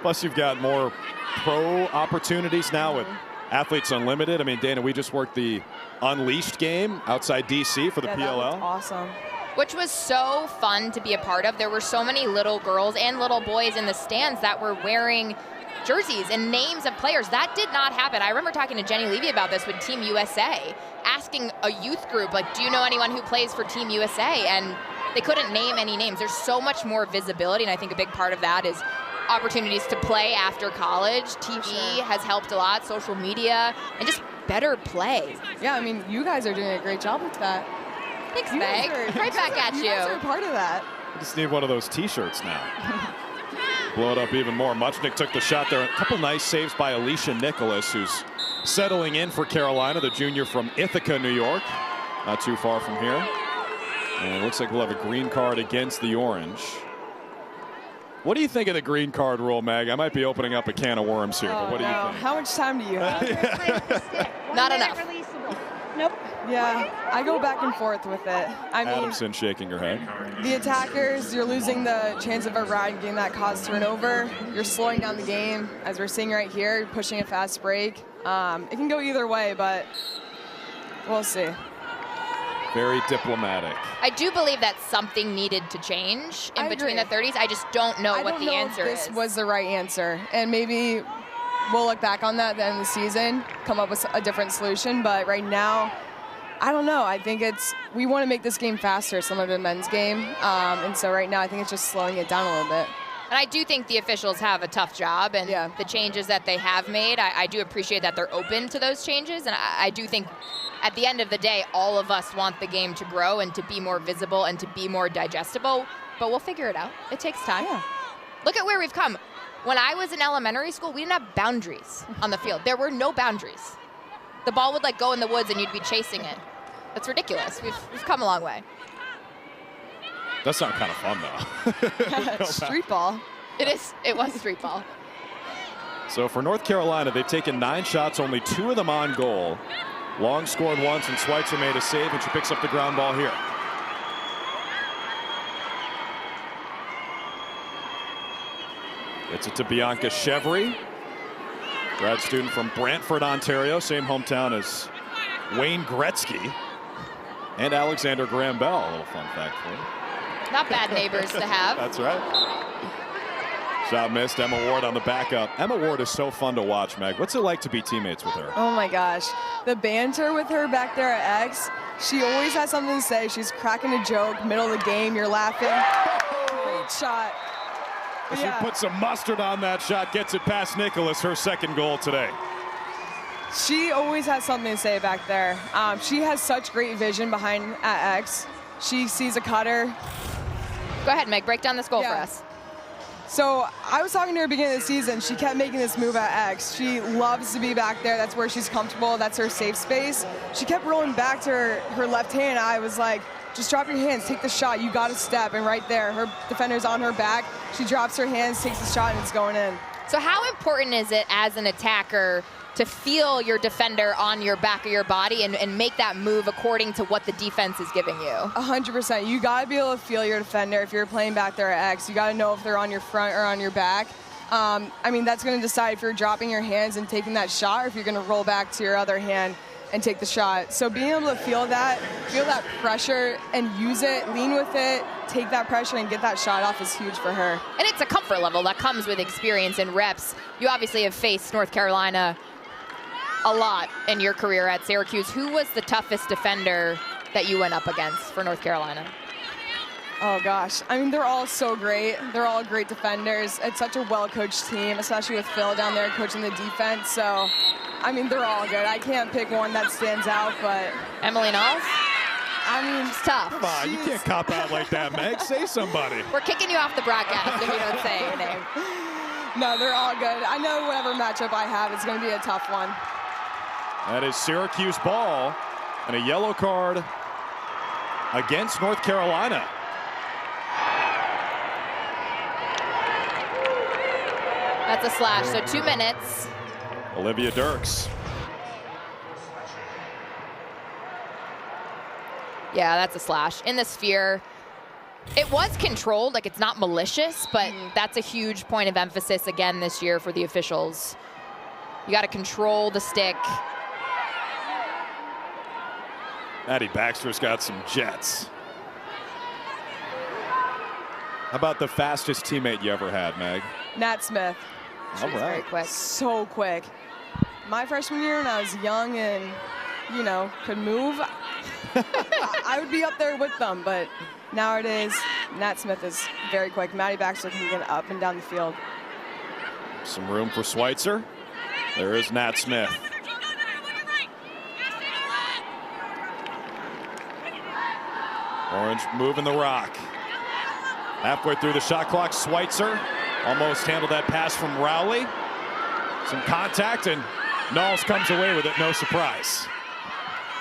Plus, you've got more pro opportunities now with Athletes Unlimited. I mean, Dana, we just worked the Unleashed game outside DC for the PLL. That looked awesome. Which was so fun to be a part of. There were so many little girls and little boys in the stands that were wearing jerseys and names of players. That did not happen. I remember talking to Jenny Levy about this with Team USA, asking a youth group, like, do you know anyone who plays for Team USA? And they couldn't name any names. There's so much more visibility, and I think a big part of that is opportunities to play after college. TV has helped a lot, social media, and just better play. Yeah, I mean, you guys are doing a great job with that. Thanks, Meg. Right back at you. You guys are part of that. I just need one of those T-shirts now. Blow it up even more. Muchnick took the shot there. A couple nice saves by Alicia Nicholas, who's settling in for Carolina, the junior from Ithaca, New York. Not too far from here. And it looks like we'll have a green card against the Orange. What do you think of the green card rule, Meg? I might be opening up a can of worms here, but what do you think? How much time do you have? Not enough. Nope. Yeah, I go back and forth with it. I mean, Adamson shaking her head. the attackers, you're losing the chance of a ride getting that cause turnover. You're slowing down the game, as we're seeing right here, pushing a fast break. It can go either way, but we'll see. Very diplomatic. I do believe that something needed to change in between the 30s. I just don't know what the answer is. This was the right answer, and maybe we'll look back on that at the end of the season, come up with a different solution. But right now, I don't know. I think we want to make this game faster, similar to the men's game, and so right now I think it's just slowing it down a little bit. And I do think the officials have a tough job, and the changes that they have made, I do appreciate that they're open to those changes, and I do think at the end of the day, all of us want the game to grow and to be more visible and to be more digestible, but we'll figure it out. It takes time. Yeah. Look at where we've come. When I was in elementary school, we didn't have boundaries on the field. There were no boundaries. The ball would go in the woods and you'd be chasing it. That's ridiculous. We've come a long way. That sounds kind of fun, though. Street ball. It was street ball. So for North Carolina, they've taken 9 shots, only 2 of them on goal. Long scored once, and Schweitzer made a save, and she picks up the ground ball here. Gets it to Bianca Chevry, grad student from Brantford, Ontario, same hometown as Wayne Gretzky and Alexander Graham Bell. A little fun fact for you. Not bad neighbors to have. That's right. Shot missed. Emma Ward on the backup. Emma Ward is so fun to watch, Meg. What's it like to be teammates with her? Oh my gosh. The banter with her back there at X, she always has something to say. She's cracking a joke, middle of the game, you're laughing. Great shot. She put some mustard on that shot, gets it past Nicholas, her second goal today. She always has something to say back there. She has such great vision behind at X. She sees a cutter. Go ahead, Meg. Break down this goal for us. So I was talking to her beginning of the season. She kept making this move at X. She loves to be back there. That's where she's comfortable. That's her safe space. She kept rolling back to her left hand. I was like, just drop your hands, take the shot. You got to step. And right there, her defender's on her back. She drops her hands, takes the shot, and it's going in. So how important is it as an attacker to feel your defender on your back of your body and make that move according to what the defense is giving you? 100%. You got to be able to feel your defender if you're playing back there at X. You got to know if they're on your front or on your back. I mean, that's going to decide if you're dropping your hands and taking that shot or if you're going to roll back to your other hand and take the shot. So being able to feel that pressure and use it, lean with it, take that pressure and get that shot off is huge for her. And it's a comfort level that comes with experience and reps. You obviously have faced North Carolina a lot in your career at Syracuse. Who was the toughest defender that you went up against for North Carolina? Oh gosh, I mean, they're all so great. They're all great defenders. It's such a well-coached team, especially with Phil down there coaching the defense. So, I mean, they're all good. I can't pick one that stands out, but Emily Knowles? I mean, It's tough. Come on, you can't cop out like that, Meg. Say somebody. We're kicking you off the broadcast if you don't say your name. no, they're all good. I know whatever matchup I have, it's going to be a tough one. That is Syracuse ball and a yellow card against North Carolina. That's a slash, so 2 minutes. Olivia Dirks. Yeah, that's a slash. In the sphere, it was controlled, like it's not malicious, but that's a huge point of emphasis again this year for the officials. You got to control the stick. Maddie Baxter's got some jets. How about the fastest teammate you ever had, Meg? Nat Smith. All She's very quick. So quick. My freshman year when I was young and, you know, could move, I would be up there with them. But nowadays, Nat Smith is very quick. Maddie Baxter can get up and down the field. Some room for Schweitzer. There is Nat Smith. Orange moving the rock. Halfway through the shot clock, Schweitzer almost handled that pass from Rowley. Some contact, and Knowles comes away with it, no surprise.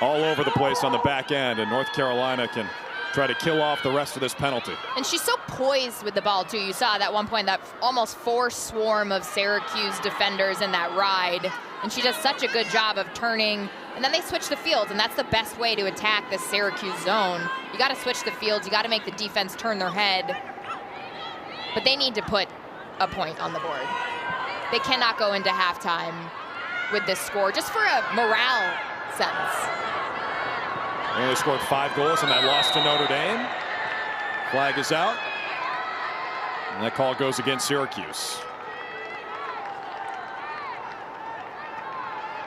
All over the place on the back end, and North Carolina can try to kill off the rest of this penalty. And she's so poised with the ball, too. You saw at one point that almost forced swarm of Syracuse defenders in that ride. And she does such a good job of turning. And then they switch the fields, and that's the best way to attack this Syracuse zone. You got to switch the fields. You got to make the defense turn their head. But they need to put a point on the board. They cannot go into halftime with this score, just for a morale sense. They only scored 5 goals in that loss to Notre Dame. Flag is out. And that call goes against Syracuse.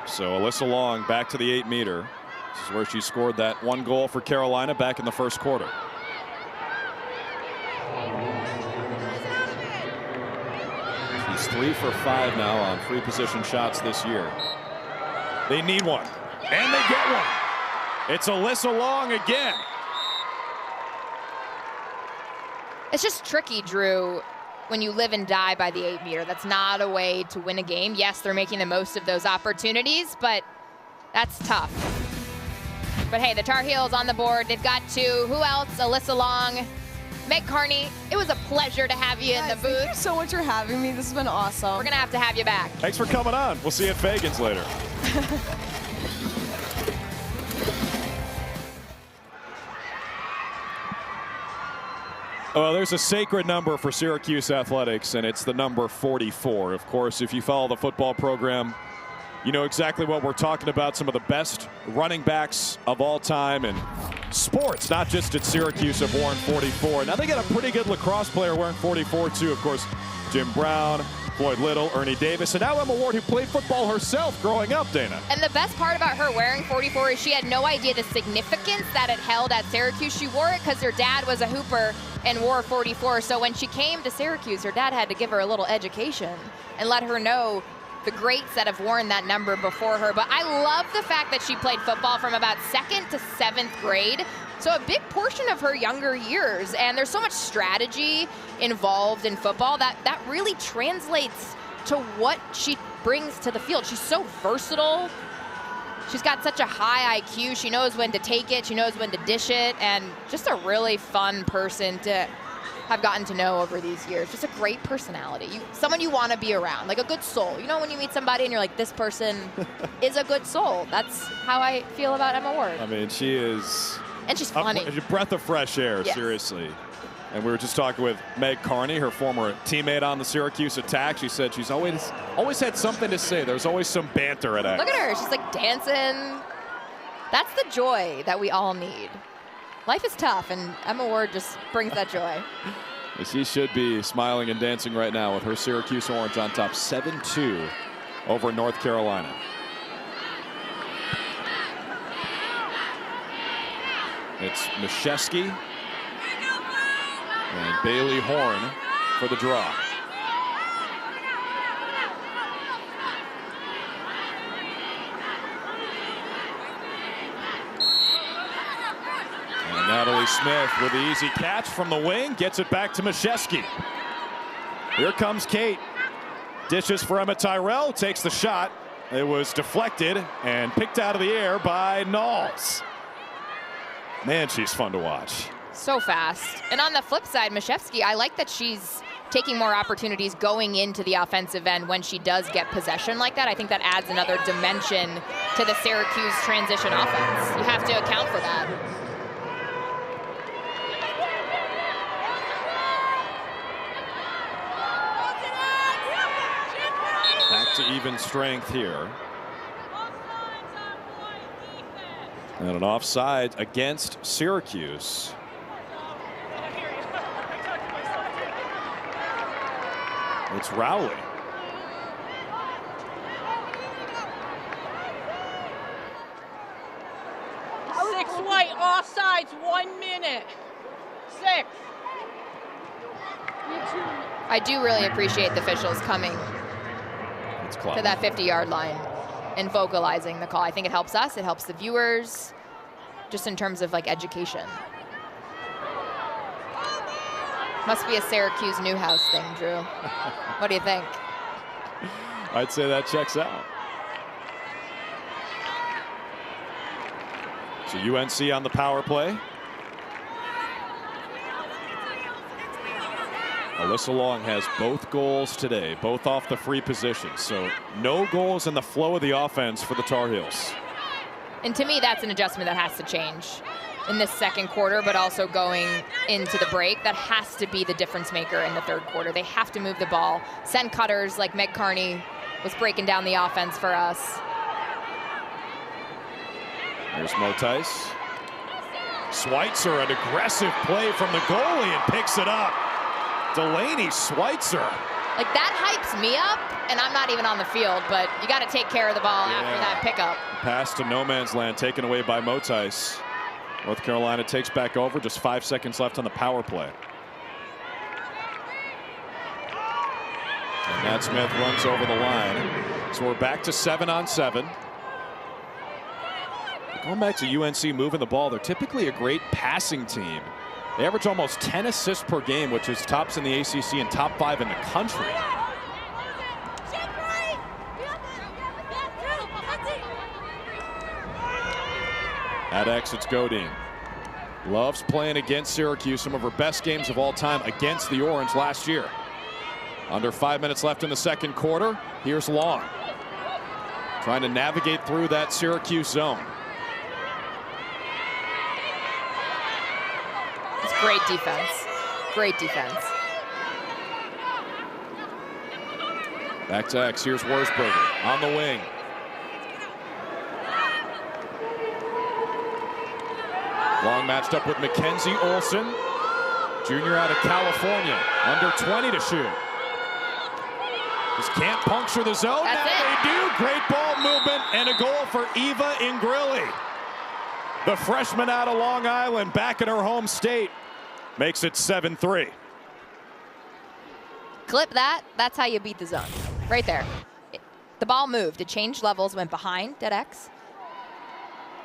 So Alyssa Long back to the 8-meter. This is where she scored that 1 goal for Carolina back in the first quarter. She's 3 for 5 now on free position shots this year. They need one, and they get one. It's Alyssa Long again. It's just tricky, Drew, when you live and die by the 8-meter. That's not a way to win a game. Yes, they're making the most of those opportunities, but that's tough. But hey, the Tar Heels on the board. They've got 2. Who else? Alyssa Long, Meg Carney. It was a pleasure to have you in the booth. Thank you so much for having me. This has been awesome. We're going to have you back. Thanks for coming on. We'll see you at Fagan's later. Well, there's a sacred number for Syracuse athletics, and it's the number 44. Of course, if you follow the football program, you know exactly what we're talking about. Some of the best running backs of all time in sports, not just at Syracuse, have worn 44. Now they got a pretty good lacrosse player wearing 44 too. Of course, Jim Brown, Floyd Little, Ernie Davis, and now Emma Ward, who played football herself growing up, Dana. And the best part about her wearing 44 is she had no idea the significance that it held at Syracuse. She wore it because her dad was a hooper and wore 44. So when she came to Syracuse, her dad had to give her a little education and let her know the greats that have worn that number before her. But I love the fact that she played football from about 2nd to 7th grade. So a big portion of her younger years, and there's so much strategy involved in football that really translates to what she brings to the field. She's so versatile. She's got such a high IQ. She knows when to take it. She knows when to dish it. And just a really fun person to have gotten to know over these years. Just a great personality. Someone you want to be around, like a good soul. You know when you meet somebody and you're like, this person is a good soul. That's how I feel about Emma Ward. I mean, she is... And she's funny. A breath of fresh air, yes. Seriously. And we were just talking with Meg Carney, her former teammate on the Syracuse attack. She said she's always had something to say. There's always some banter at X. Look at her. She's like dancing. That's the joy that we all need. Life is tough, and Emma Ward just brings that joy. She should be smiling and dancing right now with her Syracuse orange on top, 7-2 over North Carolina. It's Mishewski and Bailey Horn for the draw. And Natalie Smith with the easy catch from the wing, gets it back to Mishewski. Here comes Kate. Dishes for Emma Tyrell, takes the shot. It was deflected and picked out of the air by Knowles. Man, she's fun to watch. So fast. And on the flip side, Mishewski, I like that she's taking more opportunities going into the offensive end when she does get possession like that. I think that adds another dimension to the Syracuse transition offense. You have to account for that. Back to even strength here. And an offside against Syracuse. It's Rowley. Six white, offsides, 1 minute. 6. I do really appreciate the officials coming to that 50-yard line and vocalizing the call. I think it helps us, it helps the viewers, just in terms of like education. Must be a Syracuse Newhouse thing, Drew. What do you think? I'd say that checks out. So UNC on the power play. Alyssa Long has both goals today, both off the free position. So no goals in the flow of the offense for the Tar Heels. And to me, that's an adjustment that has to change in this second quarter, but also going into the break. That has to be the difference maker in the third quarter. They have to move the ball, send cutters like Meg Carney was breaking down the offense for us. There's Motice. Schweitzer, an aggressive play from the goalie, and picks it up. Delaney Schweitzer. Like, that hypes me up, and I'm not even on the field, but you got to take care of the ball after that pickup. Pass to no man's land taken away by Motice. North Carolina takes back over, just 5 seconds left on the power play. And Nat Smith runs over the line. So we're back to 7-on-7. Going back to UNC moving the ball, they're typically a great passing team. They average almost 10 assists per game, which is tops in the ACC and top 5 in the country. At X, it's Godin. Loves playing against Syracuse, some of her best games of all time against the Orange last year. Under 5 minutes left in the second quarter. Here's Long. Trying to navigate through that Syracuse zone. It's great defense. Great defense. Back to X. Here's Wurzberger on the wing. Long matched up with Mackenzie Olsen, junior out of California, under 20 to shoot. Just can't puncture the zone. That's now they do. Great ball movement and a goal for Eva Ingrilli. The freshman out of Long Island, back in her home state, makes it 7-3. Clip that. That's how you beat the zone. Right there. The ball moved. It changed levels, went behind at X.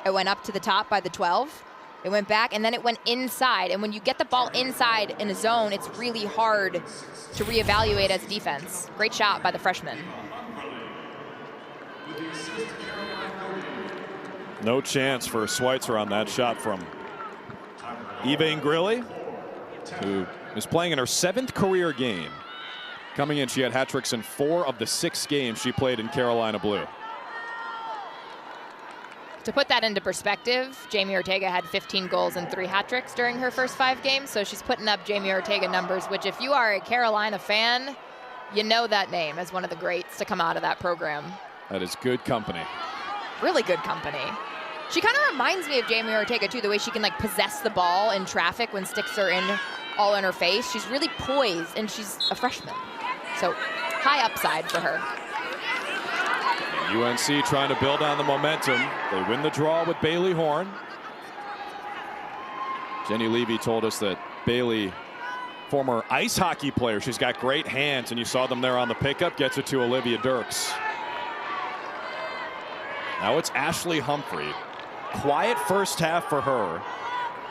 It went up to the top by the 12. It went back, and then it went inside. And when you get the ball inside in a zone, it's really hard to reevaluate as defense. Great shot by the freshman. No chance for Schweitzer on that shot from Eva Ingrilli, who is playing in her 7th career game. Coming in, she had hat tricks in 4 of the 6 games she played in Carolina blue. To put that into perspective, Jamie Ortega had 15 goals and 3 hat tricks during her first 5 games, so she's putting up Jamie Ortega numbers, which if you are a Carolina fan, you know that name as one of the greats to come out of that program. That is good company. Really good company. She kind of reminds me of Jamie Ortega too, the way she can like possess the ball in traffic when sticks are in all in her face. She's really poised, and she's a freshman. So high upside for her. UNC trying to build on the momentum. They win the draw with Bailey Horn. Jenny Levy told us that Bailey, former ice hockey player, she's got great hands, and you saw them there on the pickup. Gets it to Olivia Dirks. Now it's Ashley Humphrey. Quiet first half for her,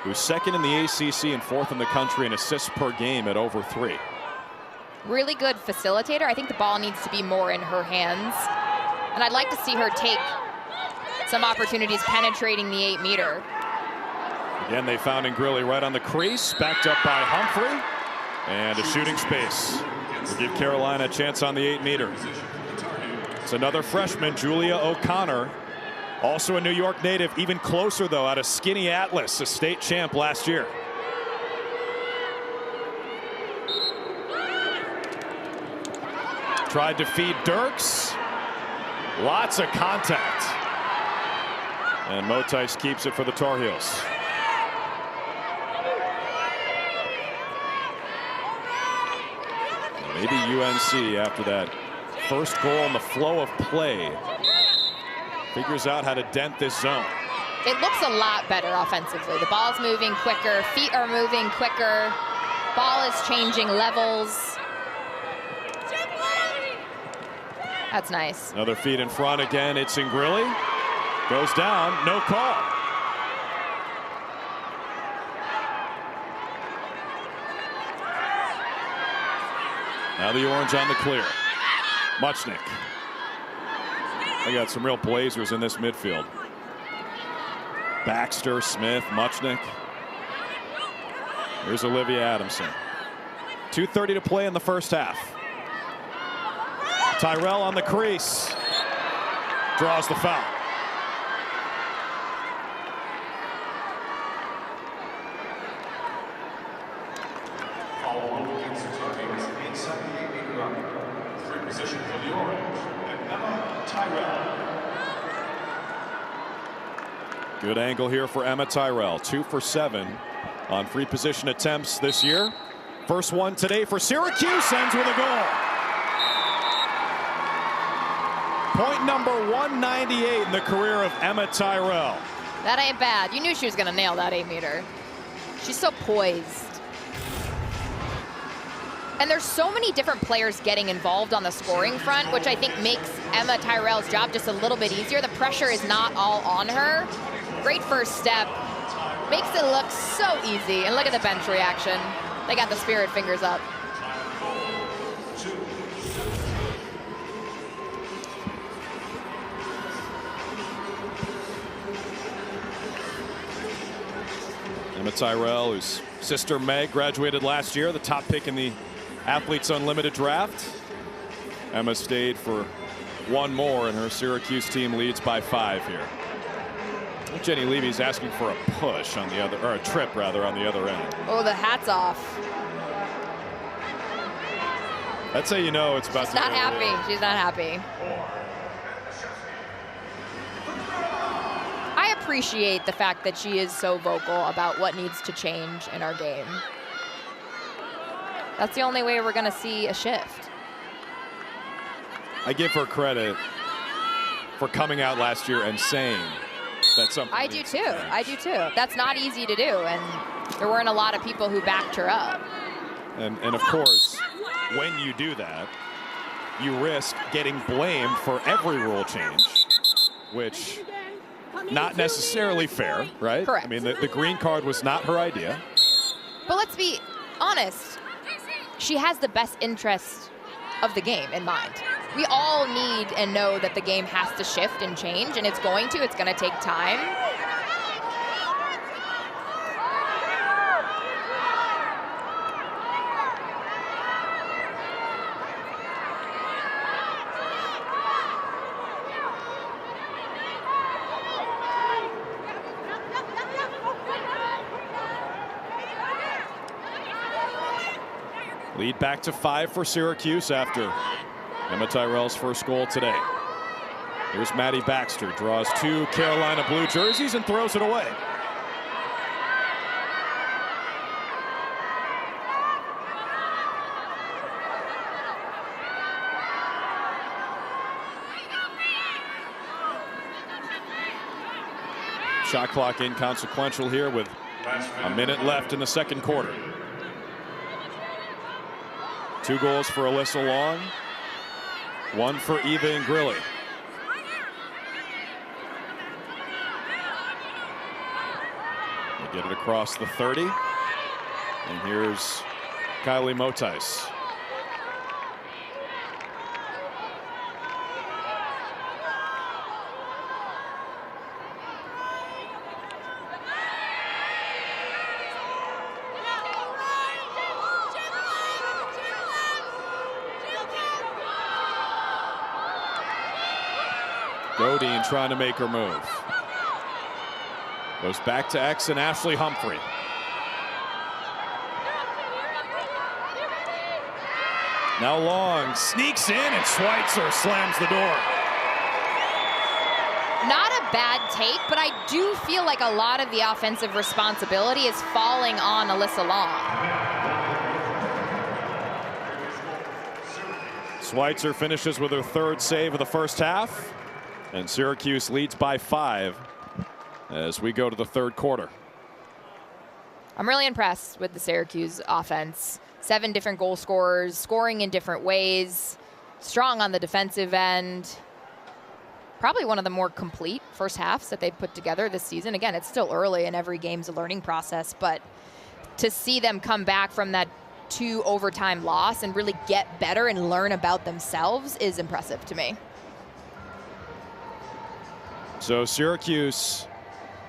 who's 2nd in the ACC and 4th in the country in assists per game at over 3. Really good facilitator. I think the ball needs to be more in her hands. And I'd like to see her take some opportunities penetrating the 8-meter. Again, they found Ingrilli right on the crease, backed up by Humphrey, and a shooting space will give Carolina a chance on the 8-meter. It's another freshman, Julia O'Connor, also a New York native, even closer though, out of Skinny Atlas, a state champ last year. Tried to feed Dirks. Lots of contact. And Motice keeps it for the Tar Heels. Maybe UNC, after that first goal and the flow of play, figures out how to dent this zone. It looks a lot better offensively. The ball's moving quicker, feet are moving quicker, ball is changing levels. That's nice. Another feed in front again. It's Ingrilli. Goes down. No call. Now the orange on the clear. Muchnick. They got some real blazers in this midfield. Baxter, Smith, Muchnick. Here's Olivia Adamson. 2:30 to play in the first half. Tyrell on the crease. Draws the foul. Position for the orange, and Emma Tyrell. Good angle here for Emma Tyrell. 2 for 7 on free position attempts this year. First one today for Syracuse, ends with a goal. Point number 198 in the career of Emma Tyrell. That ain't bad. You knew she was going to nail that 8-meter. She's so poised. And there's so many different players getting involved on the scoring front, which I think makes Emma Tyrell's job just a little bit easier. The pressure is not all on her. Great first step. Makes it look so easy. And look at the bench reaction. They got the spirit fingers up. Emma Tyrell, whose sister Meg graduated last year, the top pick in the Athletes Unlimited draft. Emma stayed for one more, and her Syracuse team leads by 5 here. Jenny Levy's asking for a push on the other, or a trip rather, on the other end. Oh, the hat's off. That's how you know it's about She's to not go happy. in. She's not happy. I appreciate the fact that she is so vocal about what needs to change in our game. That's the only way we're going to see a shift. I give her credit for coming out last year and saying that something. I do too. I do too. That's not easy to do, and there weren't a lot of people who backed her up. And of course, when you do that, you risk getting blamed for every rule change, which not necessarily fair, right? Correct. I mean, the green card was not her idea. But let's be honest. She has the best interest of the game in mind. We all need and know that the game has to shift and change, and it's going to take time. Lead back to 5 for Syracuse after Emma Tyrell's first goal today. Here's Maddie Baxter, draws 2 Carolina blue jerseys and throws it away. Shot clock inconsequential here with a minute left in the second quarter. 2 goals for Alyssa Long, 1 for Eva Ingrilli. They get it across the 30. And here's Kylie Motais. Godin trying to make her move. Goes back to X and Ashley Humphrey. Now Long sneaks in and Schweitzer slams the door. Not a bad take, but I do feel like a lot of the offensive responsibility is falling on Alyssa Long. Schweitzer finishes with her 3rd save of the first half. And Syracuse leads by 5 as we go to the 3rd quarter. I'm really impressed with the Syracuse offense. 7 different goal scorers, scoring in different ways, strong on the defensive end. Probably one of the more complete first halves that they've put together this season. Again, it's still early and every game's a learning process, but to see them come back from that 2 overtime loss and really get better and learn about themselves is impressive to me. So Syracuse,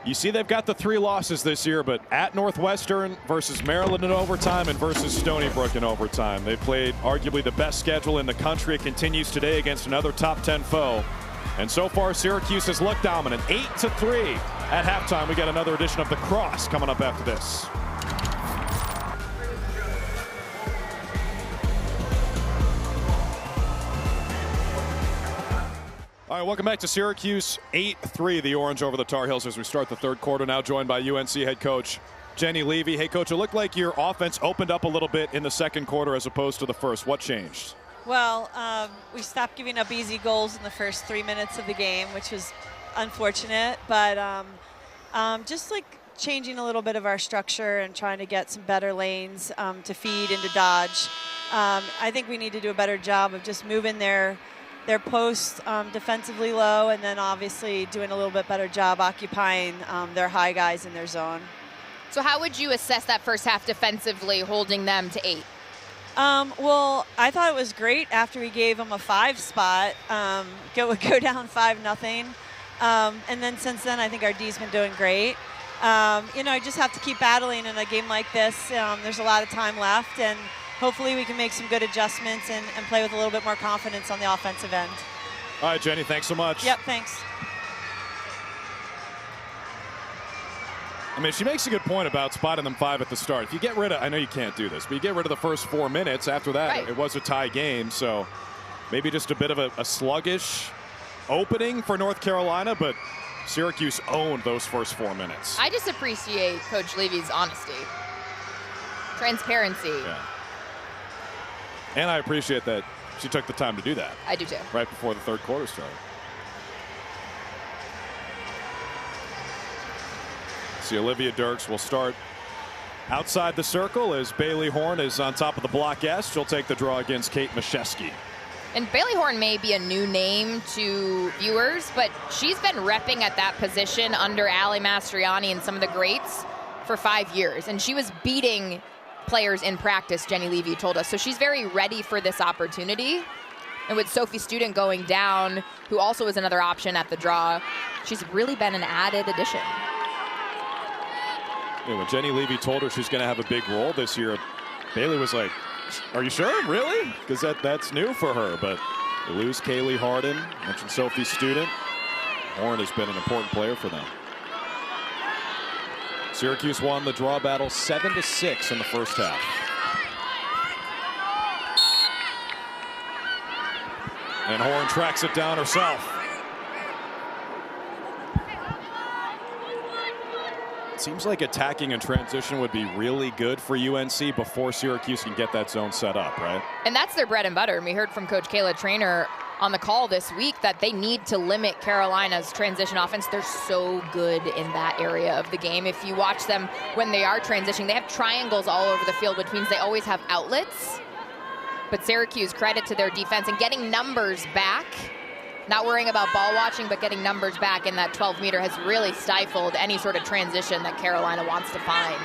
you see they've got the 3 losses this year, but at Northwestern versus Maryland in overtime and versus Stony Brook in overtime. They played arguably the best schedule in the country. It continues today against another top 10 foe. And so far, Syracuse has looked dominant. 8-3 at halftime. We got another edition of The Cross coming up after this. All right, welcome back to Syracuse. 8-3, the Orange over the Tar Heels as we start the 3rd quarter. Now joined by UNC head coach Jenny Levy. Hey, Coach, it looked like your offense opened up a little bit in the 2nd quarter as opposed to the first. What changed? Well, we stopped giving up easy goals in the first 3 minutes of the game, which was unfortunate. But just like changing a little bit of our structure and trying to get some better lanes to feed and to dodge. I think we need to do a better job of just moving their posts defensively low, and then obviously doing a little bit better job occupying their high guys in their zone. So how would you assess that first half defensively, holding them to 8? Well, I thought it was great after we gave them a 5 spot, go down 5-0. And then since then, I think our D's been doing great. You just have to keep battling in a game like this. There's a lot of time left, and hopefully we can make some good adjustments and play with a little bit more confidence on the offensive end. All right, Jenny, thanks so much. Yep, thanks. I mean, she makes a good point about spotting them 5 at the start. If you get rid of, I know you can't do this, but you get rid of the first 4 minutes. After that, right. It was a tie game, so maybe just a bit of a sluggish opening for North Carolina, but Syracuse owned those first 4 minutes. I just appreciate Coach Levy's honesty, transparency. Yeah. And I appreciate that she took the time to do that. I do too. Right before the 3rd quarter started. See, Olivia Dirks will start outside the circle as Bailey Horn is on top of the block S. She'll take the draw against Kate Mashesky. And Bailey Horn may be a new name to viewers, but she's been repping at that position under Ali Mastriani and some of the greats for 5 years. And she was beating players in practice, Jenny Levy told us. So she's very ready for this opportunity. And with Sophie Student going down, who also is another option at the draw, she's really been an added addition. Yeah, when Jenny Levy told her she's going to have a big role this year, Bailey was like, "Are you sure, really?" Because that's new for her. But they lose Kaylee Harden, mentioned Sophie Student. Horn has been an important player for them. Syracuse won the draw battle 7-6 in the first half. And Horn tracks it down herself. Seems like attacking in transition would be really good for UNC before Syracuse can get that zone set up, right? And that's their bread and butter. And we heard from Coach Kayla Trainer on the call this week that they need to limit Carolina's transition offense. They're so good in that area of the game. If you watch them when they are transitioning, they have triangles all over the field, which means they always have outlets. But Syracuse, credit to their defense and getting numbers back. Not worrying about ball watching, but getting numbers back in that 12-meter has really stifled any sort of transition that Carolina wants to find.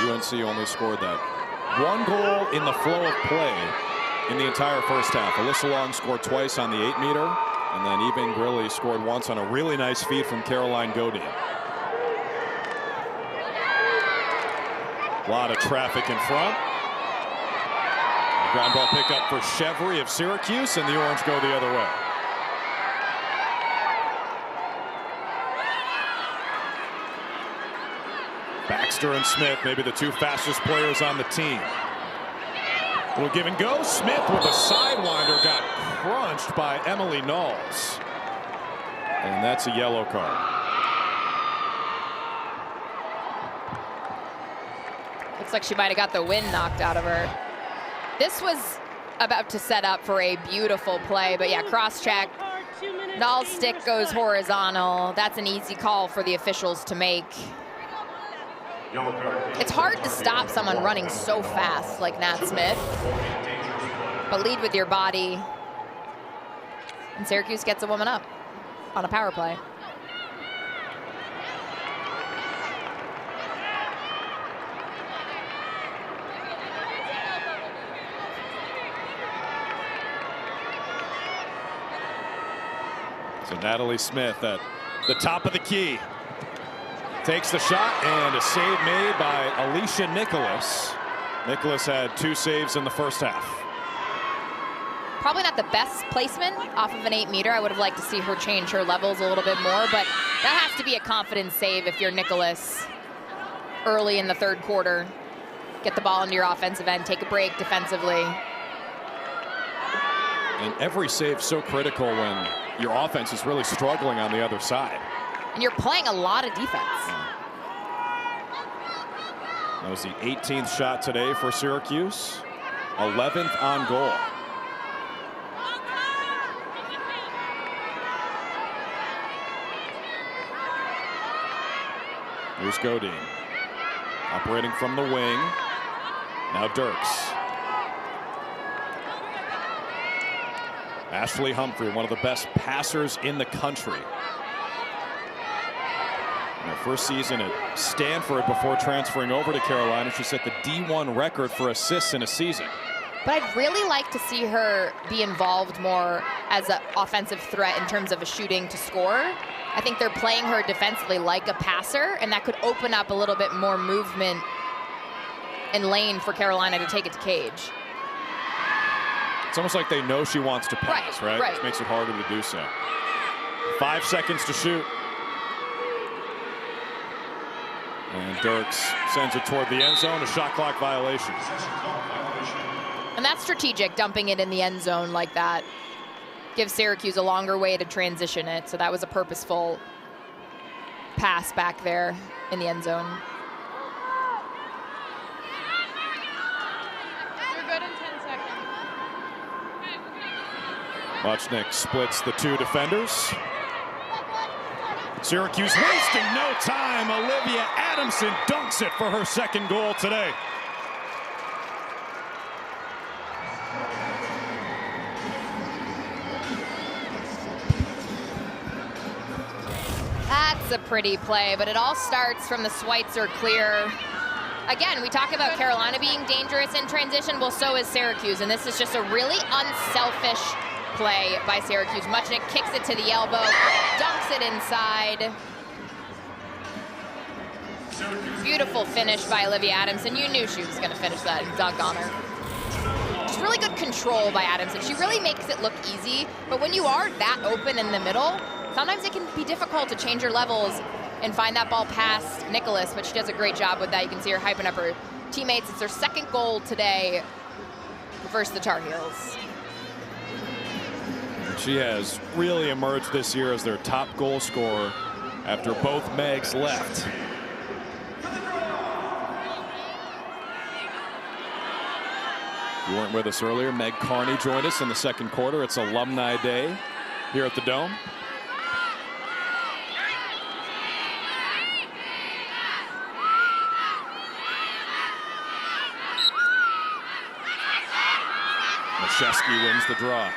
UNC only scored that one goal in the flow of play in the entire first half. Alyssa Long scored twice on the 8-meter, and then Eben Grilly scored once on a really nice feed from Caroline Godin. A lot of traffic in front. Ground ball pickup for Chevry of Syracuse, and the Orange go the other way. Baxter and Smith, maybe the two fastest players on the team. Little give and go. Smith with a sidewinder got crunched by Emily Knowles. And that's a yellow card. Looks like she might have got the wind knocked out of her. This was about to set up for a beautiful play, but yeah, cross-check. Knowles' stick goes horizontal. That's an easy call for the officials to make. It's hard to stop someone running so fast like Nat Smith, but lead with your body. And Syracuse gets a woman up on a power play. So Natalie Smith at the top of the key takes the shot, and a save made by Alicia Nicholas. Nicholas had 2 saves in the first half. Probably not the best placement off of an 8-meter. I would have liked to see her change her levels a little bit more, but that has to be a confidence save if you're Nicholas early in the third quarter. Get the ball into your offensive end, take a break defensively. And every save so critical when your offense is really struggling on the other side. And you're playing a lot of defense. That was the 18th shot today for Syracuse. 11th on goal. Here's Godin. Operating from the wing. Now Dirks. Ashley Humphrey, one of the best passers in the country. In her first season at Stanford before transferring over to Carolina, she set the D1 record for assists in a season. But I'd really like to see her be involved more as an offensive threat in terms of a shooting to score. I think they're playing her defensively like a passer, and that could open up a little bit more movement and lane for Carolina to take it to cage. It's almost like they know she wants to pass, right? Which makes it harder to do so. 5 seconds to shoot. And Dirks sends it toward the end zone, a shot clock violation. And that's strategic, dumping it in the end zone like that. Gives Syracuse a longer way to transition it, so that was a purposeful pass back there in the end zone. You're good in 10 seconds. Muchnick splits the 2 defenders. Syracuse wasting no time. Olivia Adamson dunks it for her second goal today. That's a pretty play, but it all starts from the Schweitzer clear. Again, we talk about Carolina being dangerous in transition. Well, so is Syracuse, and this is just a really unselfish play by Syracuse. Muchnick kicks it to the elbow, dunks it inside. Beautiful finish by Olivia Adamson. You knew she was going to finish that and dunk on her. Just really good control by Adamson. She really makes it look easy, but when you are that open in the middle, sometimes it can be difficult to change your levels and find that ball past Nicholas, but she does a great job with that. You can see her hyping up her teammates. It's their second goal today versus the Tar Heels. She has really emerged this year as their top goal scorer after both Megs left. If you weren't with us earlier, Meg Carney joined us in the second quarter. It's Alumni Day here at the Dome. Machewski wins the draw.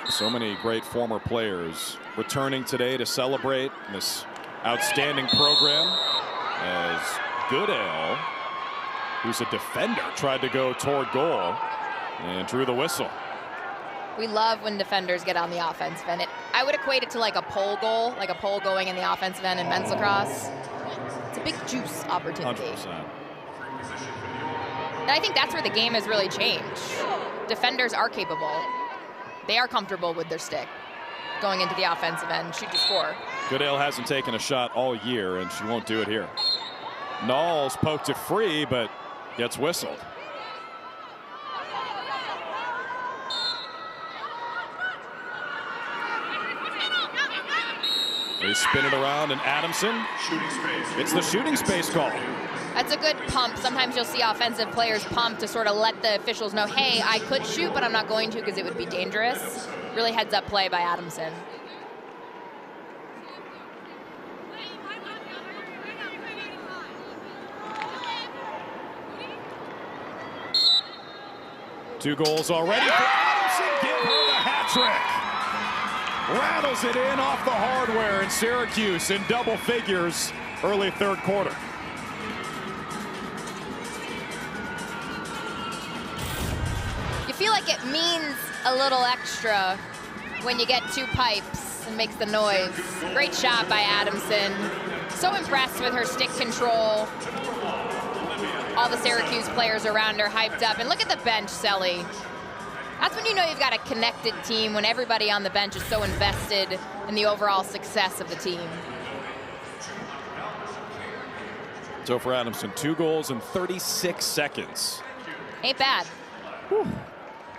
So many great former players returning today to celebrate this outstanding program, as Goodale, who's a defender, tried to go toward goal and drew the whistle. We love when defenders get on the offensive end. I would equate it to like a pole goal, like a pole going in the offensive end in men's lacrosse. It's a big juice opportunity. 100%. And I think that's where the game has really changed. Defenders are capable. They are comfortable with their stick going into the offensive end, shoot to score. Goodale hasn't taken a shot all year, and she won't do it here. Knowles poked it free, but gets whistled. They spin it around, and Adamson, it's the shooting space call. That's a good pump. Sometimes you'll see offensive players pump to sort of let the officials know, hey, I could shoot, but I'm not going to because it would be dangerous. Really heads up play by Adamson. Two goals already for Adamson. Give her the hat trick. Rattles it in off the hardware, and Syracuse in double figures early third quarter. You feel like it means a little extra when you get two pipes and makes the noise. Great shot by Adamson. So impressed with her stick control. All the Syracuse players around her hyped up. And look at the bench, Selly. That's when you know you've got a connected team, when everybody on the bench is so invested in the overall success of the team. So for Adamson, 2 goals in 36 seconds. Ain't bad. Whew.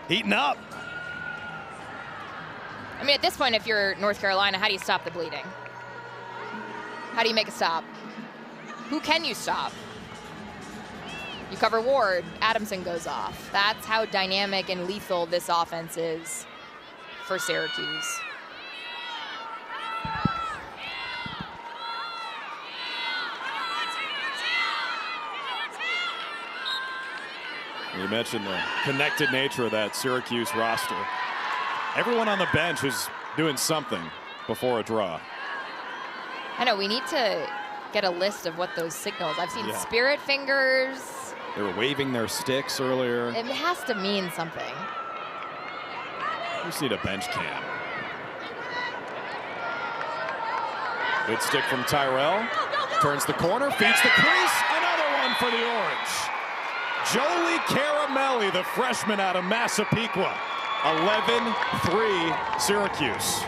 Heating up. I mean, at this point, if you're North Carolina, how do you stop the bleeding? How do you make a stop? Who can you stop? You cover Ward, Adamson goes off. That's how dynamic and lethal this offense is for Syracuse. You mentioned the connected nature of that Syracuse roster. Everyone on the bench is doing something before a draw. I know, we need to get a list of what those signals. I've seen spirit fingers. They were waving their sticks earlier. It has to mean something. We just need a bench cam. Good stick from Tyrell. Turns the corner, feeds the crease. Another one for the Orange. Jolie Caramelli, the freshman out of Massapequa. 11-3 Syracuse.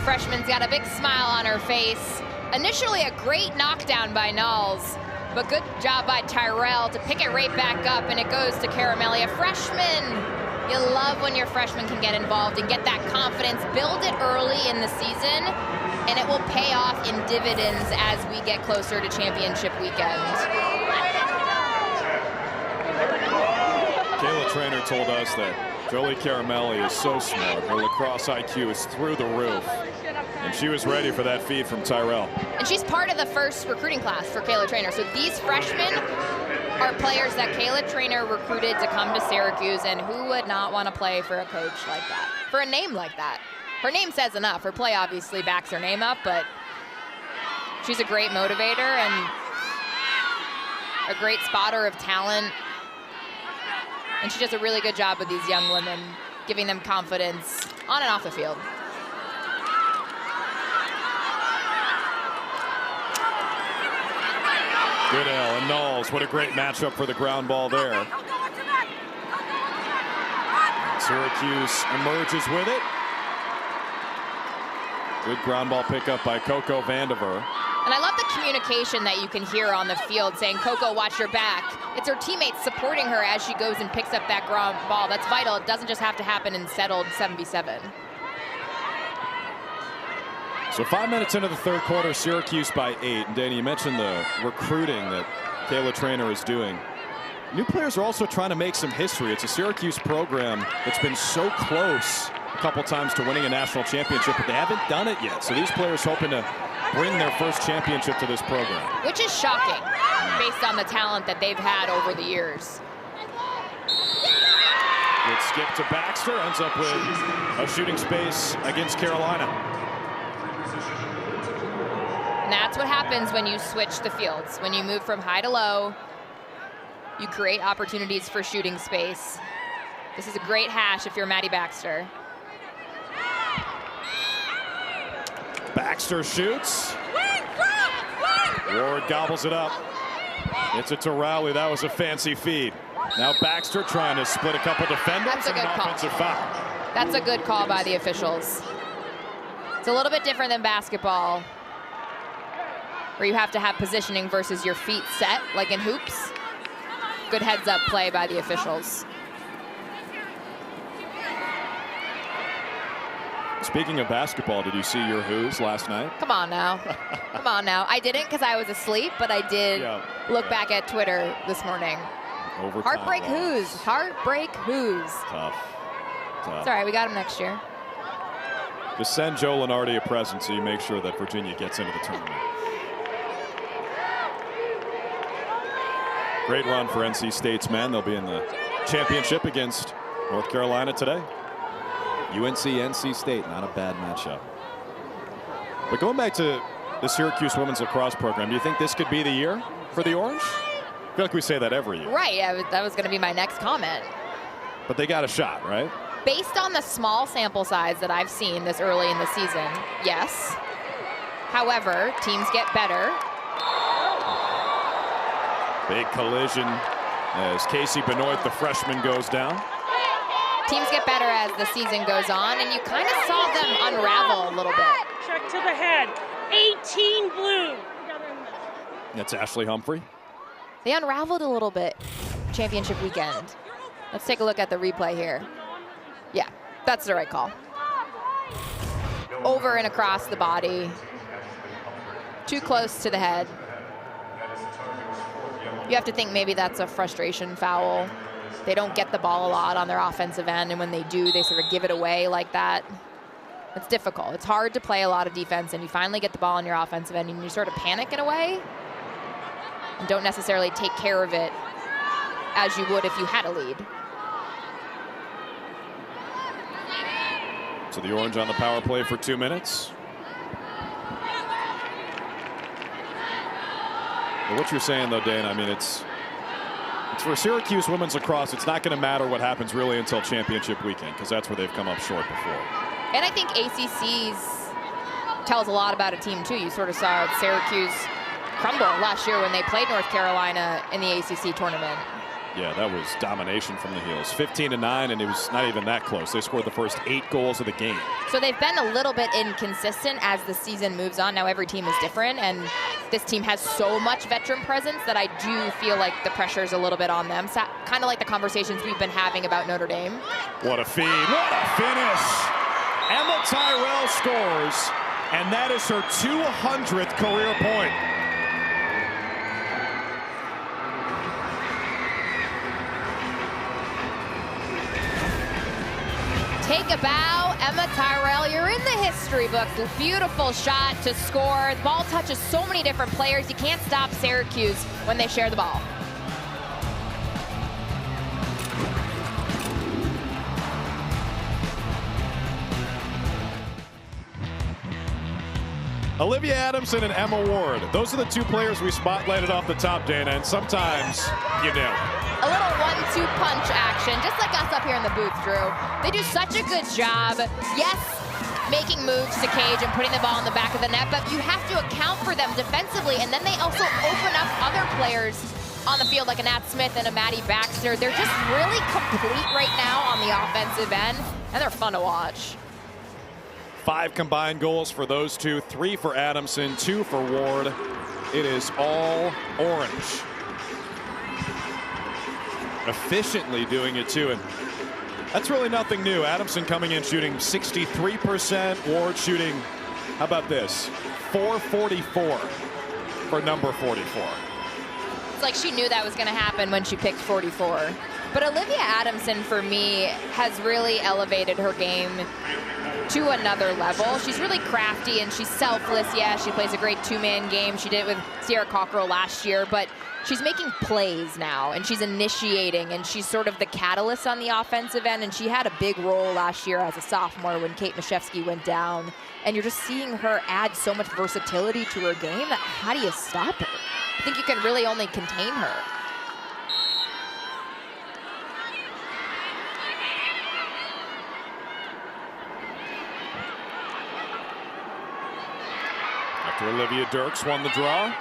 Freshman's got a big smile on her face. Initially a great knockdown by Knowles, but good job by Tyrell to pick it right back up, and it goes to Caramelli, a freshman. You love when your freshmen can get involved and get that confidence, build it early in the season, and it will pay off in dividends as we get closer to championship weekend. Kayla Trainer told us that Jolie Caramelli is so smart. Her lacrosse IQ is through the roof. And she was ready for that feed from Tyrell. And she's part of the first recruiting class for Kayla Trainer. So these freshmen are players that Kayla Trainer recruited to come to Syracuse, and who would not want to play for a coach like that, for a name like that? Her name says enough. Her play obviously backs her name up, but she's a great motivator and a great spotter of talent. And she does a really good job with these young women, giving them confidence on and off the field. Goodell and Knowles, what a great matchup for the ground ball there. Syracuse emerges with it. Good ground ball pickup by Coco Vandiver. And I love the communication that you can hear on the field saying, Coco, watch your back. It's her teammates supporting her as she goes and picks up that ground ball. That's vital. It doesn't just have to happen in settled 7v7. So 5 minutes into the third quarter, Syracuse by 8. And Danny, you mentioned the recruiting that Kayla Trainer is doing. New players are also trying to make some history. It's a Syracuse program that's been so close a couple times to winning a national championship, but they haven't done it yet. So these players hoping to bring their first championship to this program. Which is shocking based on the talent that they've had over the years. Good skip to Baxter, ends up with a shooting space against Carolina. And that's what happens when you switch the fields. When you move from high to low, you create opportunities for shooting space. This is a great hash if you're Maddie Baxter. Baxter shoots. Ward gobbles it up. It's a Tyrell. That was a fancy feed. Now Baxter trying to split a couple defenders. That's a good and an call. offensive foul. That's a good call by the officials. It's a little bit different than basketball, where you have to have positioning versus your feet set, like in hoops. Good heads-up play by the officials. Speaking of basketball, did you see your Who's last night? Come on now. Come on now. I didn't because I was asleep, but I did look back at Twitter this morning. Overtime. Heartbreak Who's. Heartbreak Who's. Tough. It's all right. We got him next year. Just send Joe Lenardi a present so you make sure that Virginia gets into the tournament. Great run for NC State's men. They'll be in the championship against North Carolina today. UNC, NC State, not a bad matchup. But going back to the Syracuse women's lacrosse program, do you think this could be the year for the Orange? I feel like we say that every year. Right. That was going to be my next comment. But they got a shot, right? Based on the small sample size that I've seen this early in the season, yes. However, teams get better. Big collision as Casey Benoit, the freshman, goes down. Teams get better as the season goes on, and you kind of saw them unravel a little bit. Check to the head. 18 blue. That's Ashley Humphrey. They unraveled a little bit championship weekend. Let's take a look at the replay here. Yeah, that's the right call. Over and across the body. Too close to the head. You have to think maybe that's a frustration foul. They don't get the ball a lot on their offensive end, and when they do, they sort of give it away like that. It's difficult. It's hard to play a lot of defense, and you finally get the ball on your offensive end, and you sort of panic in a way and don't necessarily take care of it as you would if you had a lead. So the Orange on the power play for 2 minutes. But what you're saying, though, Dana, I mean, it's for Syracuse women's lacrosse, it's not going to matter what happens really until championship weekend, because that's where they've come up short before. And I think ACC's tells a lot about a team, too. You sort of saw Syracuse crumble last year when they played North Carolina in the ACC tournament. Yeah, that was domination from the heels. 15-9, and it was not even that close. They scored the first 8 goals of the game. So they've been a little bit inconsistent as the season moves on. Now every team is different, and this team has so much veteran presence that I do feel like the pressure's a little bit on them. So, kind of like the conversations we've been having about Notre Dame. What a feed. What a finish. Emma Tyrell scores, and that is her 200th career point. Take a bow, Emma Tyrell. You're in the history books. Beautiful shot to score. The ball touches so many different players. You can't stop Syracuse when they share the ball. Olivia Adamson and Emma Ward. Those are the two players we spotlighted off the top, Dana, and sometimes you know. A little 1-2 punch action, just like us up here in the booth, Drew. They do such a good job. Yes, making moves to cage and putting the ball in the back of the net, but you have to account for them defensively, and then they also open up other players on the field like a Nat Smith and a Maddie Baxter. They're just really complete right now on the offensive end, and they're fun to watch. 5 combined goals for those two, 3 for Adamson, 2 for Ward. It is all orange. Efficiently doing it too, and that's really nothing new. Adamson coming in shooting 63%, Ward shooting, how about this, 444 for number 44. It's like she knew that was going to happen when she picked 44. But Olivia Adamson, for me, has really elevated her game to another level. She's really crafty and she's selfless. Yeah, she plays a great 2-man game. She did it with Sierra Cockrell last year, but she's making plays now and she's initiating and she's sort of the catalyst on the offensive end. And she had a big role last year as a sophomore when Kate Mashevsky went down. And you're just seeing her add so much versatility to her game that how do you stop her? I think you can really only contain her. After Olivia Dirks won the draw.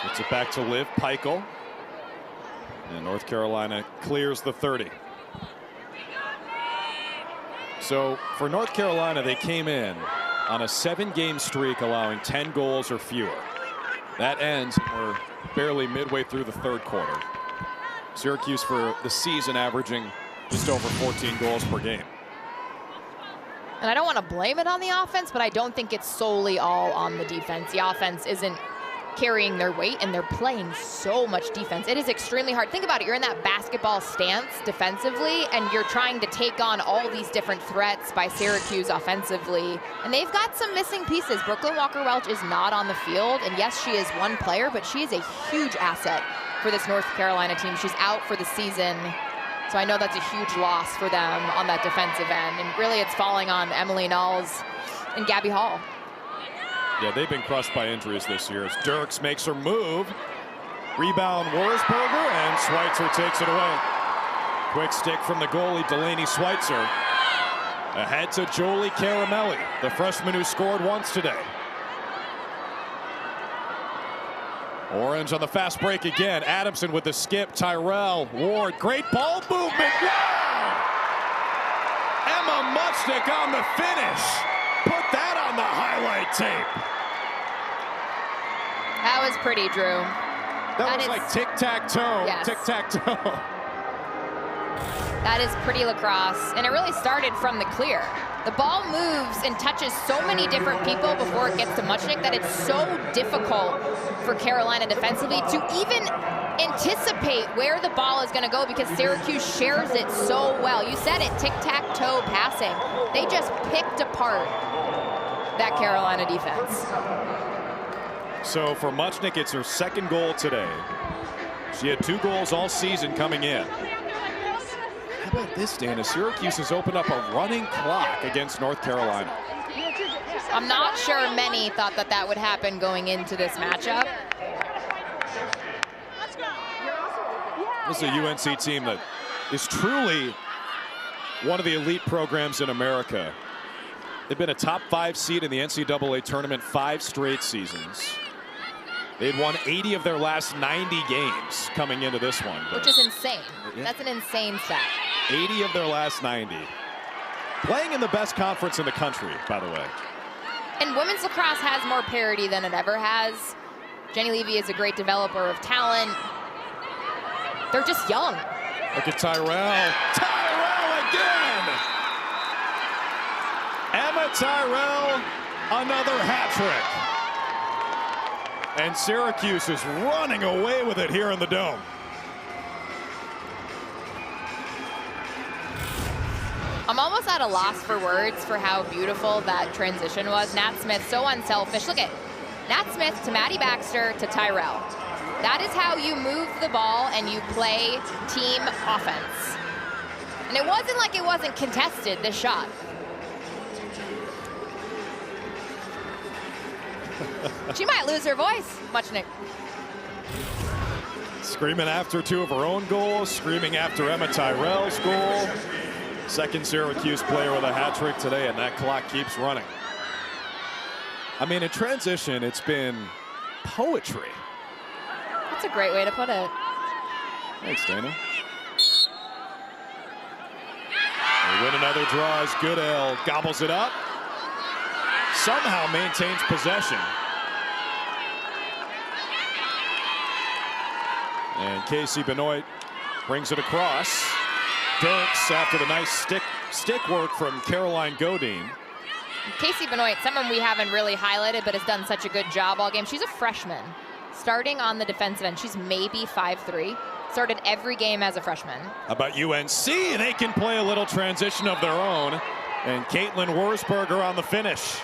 Gets it back to Liv Peichel. And North Carolina clears the 30. So for North Carolina, they came in on a 7-game streak allowing 10 goals or fewer. That ends, we're barely midway through the 3rd quarter. Syracuse for the season averaging just over 14 goals per game. And I don't want to blame it on the offense, but I don't think it's solely all on the defense. The offense isn't carrying their weight, and they're playing so much defense. It is extremely hard. Think about it. You're in that basketball stance defensively, and you're trying to take on all these different threats by Syracuse offensively. And they've got some missing pieces. Brooklyn Walker-Welch is not on the field, and yes, she is one player, but she is a huge asset for this North Carolina team. She's out for the season. So I know that's a huge loss for them on that defensive end. And really it's falling on Emily Knowles and Gabby Hall. Yeah, they've been crushed by injuries this year as Dirks makes her move. Rebound Wurzberger, and Schweitzer takes it away. Quick stick from the goalie, Delaney Schweitzer. Ahead to Jolie Caramelli, the freshman who scored once today. Orange on the fast break again. Adamson with the skip. Tyrell, Ward, great ball movement. Wow! Emma Muchnick on the finish. Put that on the highlight tape. That was pretty, Drew. That was like tic-tac-toe. Yes. Tic-tac-toe. That is pretty lacrosse, and it really started from the clear. The ball moves and touches so many different people before it gets to Muchnick that it's so difficult for Carolina defensively to even anticipate where the ball is going to go because Syracuse shares it so well. You said it, tic-tac-toe passing. They just picked apart that Carolina defense. So for Muchnick, it's her 2nd goal today. She had 2 goals all season coming in. How about this, Dana? Syracuse has opened up a running clock against North Carolina. I'm not sure many thought that that would happen going into this matchup. This is a UNC team that is truly one of the elite programs in America. They've been a top 5 seed in the NCAA tournament 5 straight seasons. They'd won 80 of their last 90 games coming into this one. Which is insane. Yeah. That's an insane stat. 80 of their last 90. Playing in the best conference in the country, by the way. And women's lacrosse has more parity than it ever has. Jenny Levy is a great developer of talent. They're just young. Look at Tyrell. Tyrell again! Emma Tyrell, another hat trick. And Syracuse is running away with it here in the Dome. I'm almost at a loss for words for how beautiful that transition was. Nat Smith, so unselfish. Look at Nat Smith to Maddie Baxter to Tyrell. That is how you move the ball and you play team offense. And it wasn't like it wasn't contested, this shot. She might lose her voice. Watch Nick. Screaming after 2 of her own goals, screaming after Emma Tyrell's goal. Second Syracuse player with a hat trick today, and that clock keeps running. I mean, in transition, it's been poetry. That's a great way to put it. Thanks, Dana. They win another draw as Goodell gobbles it up. Somehow maintains possession. And Casey Benoit brings it across. Dirks after the nice stick work from Caroline Godine. Casey Benoit, someone we haven't really highlighted, but has done such a good job all game. She's a freshman, starting on the defensive end. She's maybe 5'3". Started every game as a freshman. How about UNC? They can play a little transition of their own. And Caitlin Wurzberger on the finish.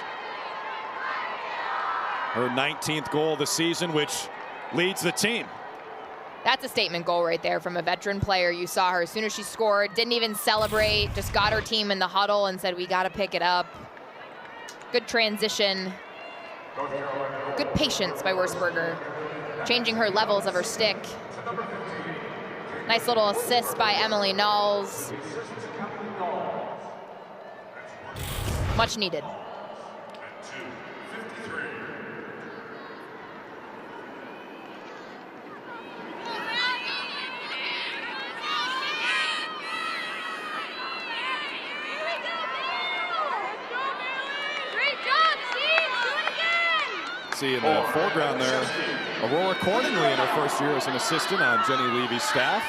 Her 19th goal of the season, which leads the team. That's a statement goal right there from a veteran player. You saw her as soon as she scored, didn't even celebrate, just got her team in the huddle and said, we got to pick it up. Good transition. Good patience by Wurzberger, changing her levels of her stick. Nice little assist by Emily Knowles. Much needed. See in the foreground there, Aurora Cordingley in her first year as an assistant on Jenny Levy's staff.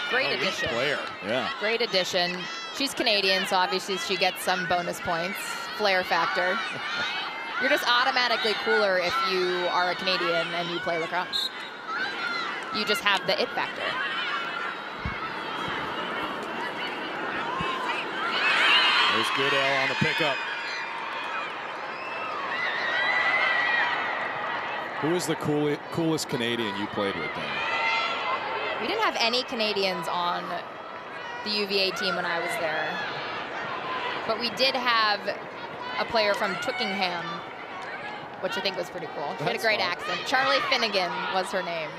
Great addition. Player, yeah. Great addition. She's Canadian, so obviously she gets some bonus points. Flair factor. You're just automatically cooler if you are a Canadian and you play lacrosse. You just have the it factor. There's Goodell on the pickup. Who is the coolest Canadian you played with, Dan? We didn't have any Canadians on the UVA team when I was there. But we did have a player from Twickenham, which I think was pretty cool. She had a great accent. Charlie Finnegan was her name.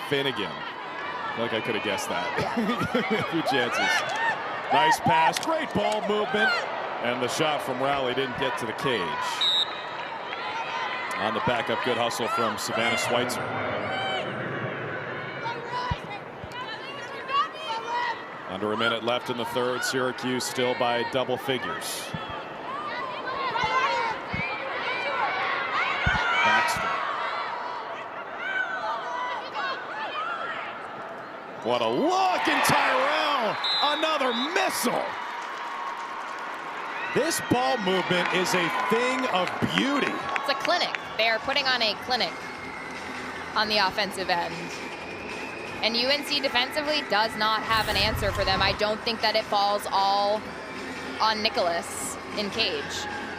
Finnegan. I feel like I could have guessed that. Yeah. A few chances. Nice pass, great ball movement. And the shot from Rowley didn't get to the cage. On the backup, good hustle from Savannah Schweitzer. Under a minute left in the third. Syracuse still by double figures. Baxter. What a look, and Tyrell, another missile. This ball movement is a thing of beauty. It's a clinic. They are putting on a clinic on the offensive end. And UNC defensively does not have an answer for them. I don't think that it falls all on Nicholas in cage.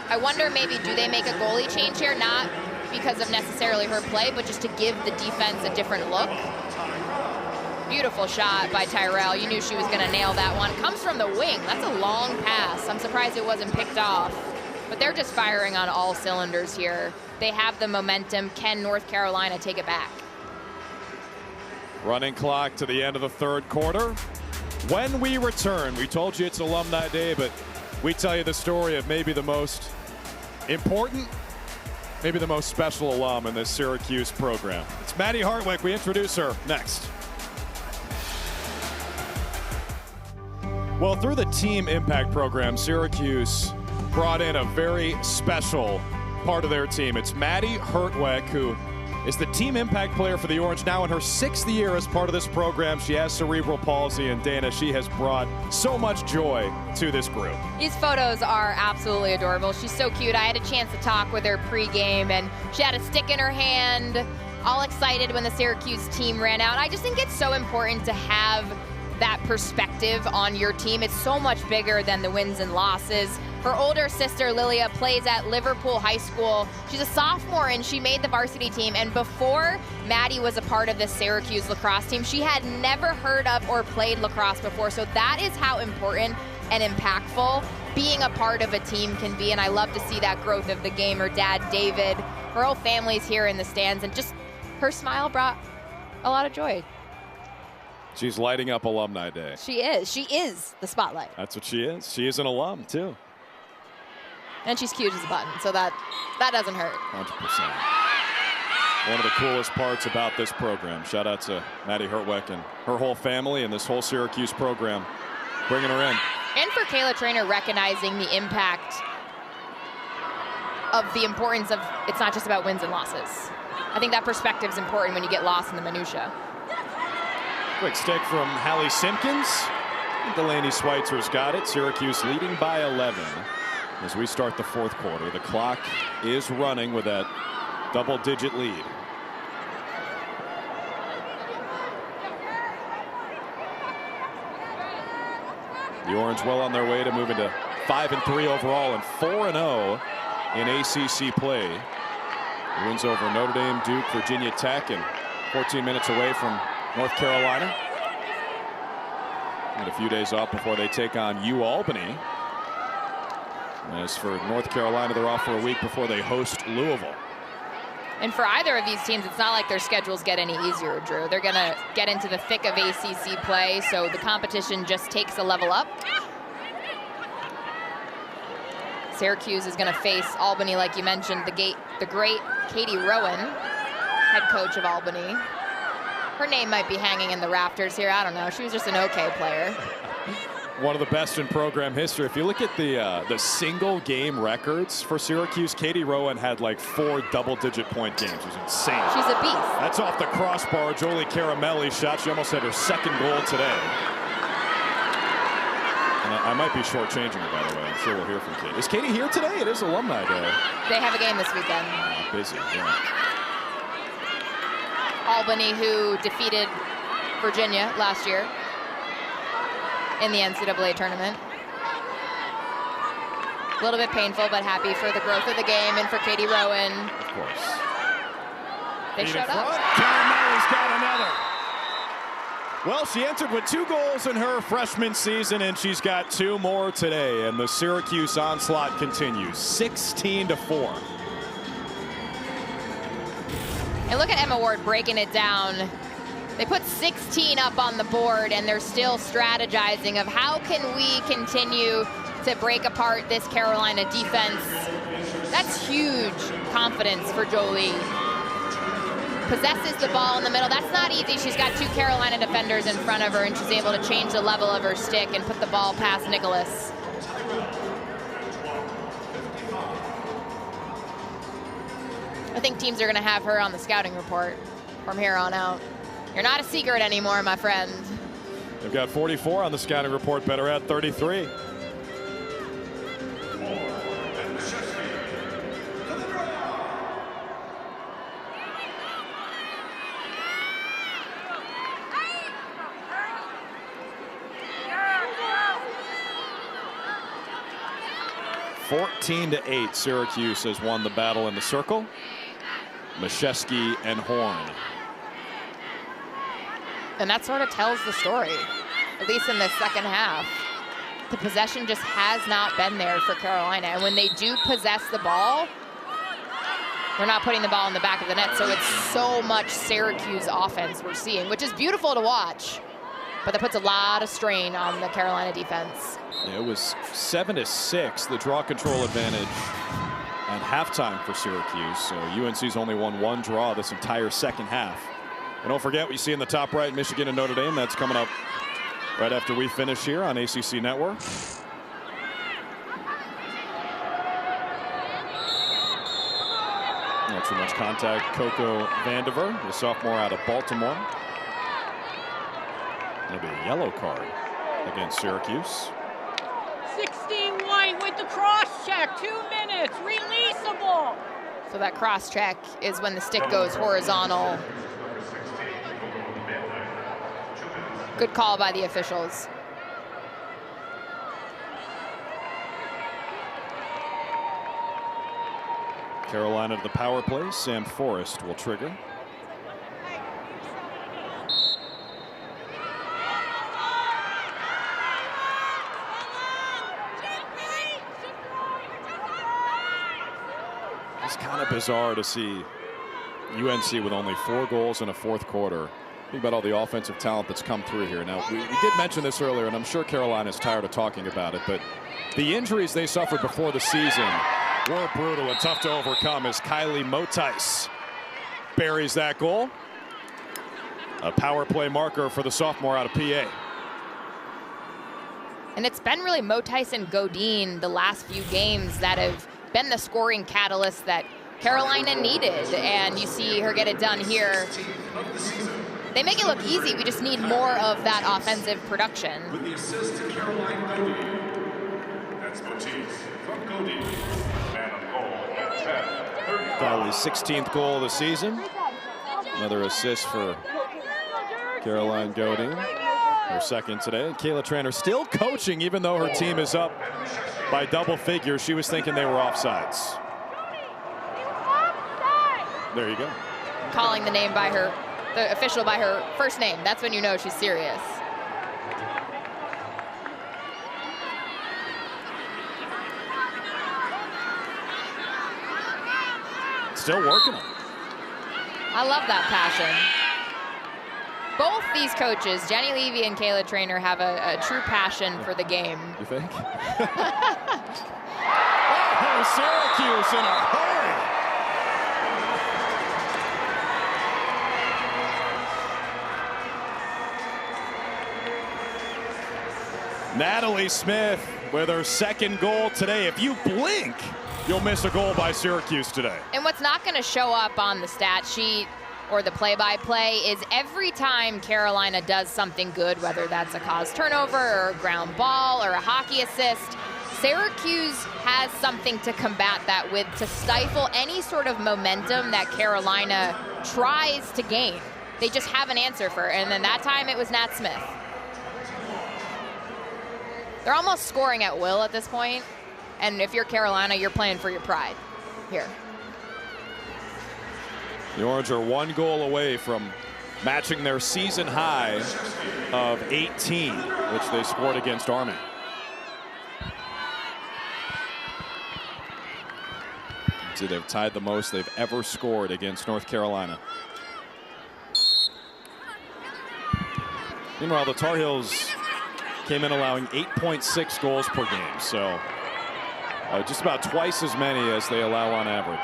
I wonder maybe, do they make a goalie change here? Not because of necessarily her play, but just to give the defense a different look. Beautiful shot by Tyrell. You knew she was going to nail that one. Comes from the wing. That's a long pass. I'm surprised it wasn't picked off. But they're just firing on all cylinders here. They have the momentum. Can North Carolina take it back? Running clock to the end of the third quarter. When we return, we told you it's Alumni Day, but we tell you the story of maybe the most important, maybe the most special alum in this Syracuse program. It's Maddie Hartwick. We introduce her next. Well, through the Team Impact program, Syracuse brought in a very special part of their team. It's Maddie Hartwick, who is the Team Impact player for the Orange, now in her 6th year as part of this program. She has cerebral palsy, and Dana, she has brought so much joy to this group. These photos are absolutely adorable. She's so cute. I had a chance to talk with her pregame, and she had a stick in her hand, all excited when the Syracuse team ran out. I just think it's so important to have that perspective on your team. It's so much bigger than the wins and losses. Her older sister, Lilia, plays at Liverpool High School. She's a sophomore, and she made the varsity team. And before Maddie was a part of the Syracuse lacrosse team, she had never heard of or played lacrosse before. So that is how important and impactful being a part of a team can be, and I love to see that growth of the game. Her dad, David, her whole family's here in the stands, and just her smile brought a lot of joy. She's lighting up Alumni Day. She is. She is the spotlight. That's what she is. She is an alum, too. And she's cute as a button, so that doesn't hurt. 100%. One of the coolest parts about this program. Shout out to Maddie Hertwick and her whole family and this whole Syracuse program bringing her in. And for Kayla Trainer recognizing the impact of the importance of it's not just about wins and losses. I think that perspective is important when you get lost in the minutia. Quick stick from Hallie Simpkins. Delaney Schweitzer's got it. Syracuse leading by 11 as we start the fourth quarter. The clock is running with that double-digit lead. The Orange well on their way to moving to 5-3 overall and 4-0 in ACC play. Wins over Notre Dame, Duke, Virginia Tech, and 14 minutes away from North Carolina. And a few days off before they take on UAlbany. As for North Carolina, they're off for a week before they host Louisville. And for either of these teams, it's not like their schedules get any easier, Drew. They're going to get into the thick of ACC play, so the competition just takes a level up. Syracuse is going to face Albany, like you mentioned, the great Katie Rowan, head coach of Albany. Her name might be hanging in the rafters here. I don't know. She was just an okay player. One of the best in program history. If you look at the single game records for Syracuse, Katie Rowan had like 4 double-digit point games. It was insane. She's a beast. That's off the crossbar. Jolie Caramelli's shot. She almost had her second goal today. And I might be shortchanging her, by the way. I'm sure we'll hear from Katie. Is Katie here today? It is Alumni Day. They have a game this weekend. Busy, yeah. Albany, who defeated Virginia last year in the NCAA tournament. A little bit painful, but happy for the growth of the game and for Katie Rowan. Of course. They showed up. Caramelli's got another. Well, she entered with 2 goals in her freshman season, and she's got 2 more today. And the Syracuse onslaught continues, 16-4. And look at Emma Ward breaking it down. They put 16 up on the board, and they're still strategizing of how can we continue to break apart this Carolina defense. That's huge confidence for Jolie. Possesses the ball in the middle. That's not easy. She's got 2 Carolina defenders in front of her, and she's able to change the level of her stick and put the ball past Nicholas. I think teams are going to have her on the scouting report from here on out. You're not a secret anymore, my friend. They've got 44 on the scouting report. Better add 33. (14-8). Syracuse has won the battle in the circle. Mashesky and Horn. And that sort of tells the story, at least in the second half. The possession just has not been there for Carolina. And when they do possess the ball, they're not putting the ball in the back of the net. So it's so much Syracuse offense we're seeing, which is beautiful to watch. But that puts a lot of strain on the Carolina defense. Yeah, it was 7-6, the draw control advantage at halftime for Syracuse. So UNC's only won 1 draw this entire second half. And don't forget what you see in the top right, Michigan and Notre Dame. That's coming up right after we finish here on ACC Network. Not too much contact. Coco Vandiver, the sophomore out of Baltimore. That'll be a yellow card against Syracuse. 16 white with the cross check, 2 minutes, releasable. So that cross check is when the stick goes horizontal. Good call by the officials. Carolina to the power play. Sam Forrest will trigger. It's kind of bizarre to see UNC with only 4 goals in a fourth quarter. Think about all the offensive talent that's come through here. Now, we did mention this earlier, and I'm sure Carolina's tired of talking about it, but the injuries they suffered before the season were brutal and tough to overcome as Kylie Motice buries that goal. A power play marker for the sophomore out of PA. And it's been really Motice and Godin the last few games that have been the scoring catalyst that Carolina needed. And you see her get it done here. They make it look easy. We just need more of that offensive production. With the assist to Caroline Godin. That's Motice from Godin. Man of goal at 10. Dolly's 16th goal of the season. Another assist for Caroline Godin. Her second today. Kayla Trainer still coaching even though her team is up by double figures. She was thinking they were offsides. There you go. Calling the name by her, the official by her first name. That's when you know she's serious. Still working on it. I love that passion. Both these coaches, Jenny Levy and Kayla Trainer, have a true passion for the game. You think? Oh, Syracuse in a hurry. Natalie Smith with her second goal today. If you blink, you'll miss a goal by Syracuse today. And what's not going to show up on the stat sheet or the play-by-play is every time Carolina does something good, whether that's a caused turnover or a ground ball or a hockey assist, Syracuse has something to combat that with, to stifle any sort of momentum that Carolina tries to gain. They just have an answer for it, and then that time it was Nat Smith. They're almost scoring at will at this point, and if you're Carolina, you're playing for your pride here. The Orange are 1 goal away from matching their season high of 18, which they scored against Army. See, they've tied the most they've ever scored against North Carolina. Meanwhile, the Tar Heels came in allowing 8.6 goals per game, so just about twice as many as they allow on average.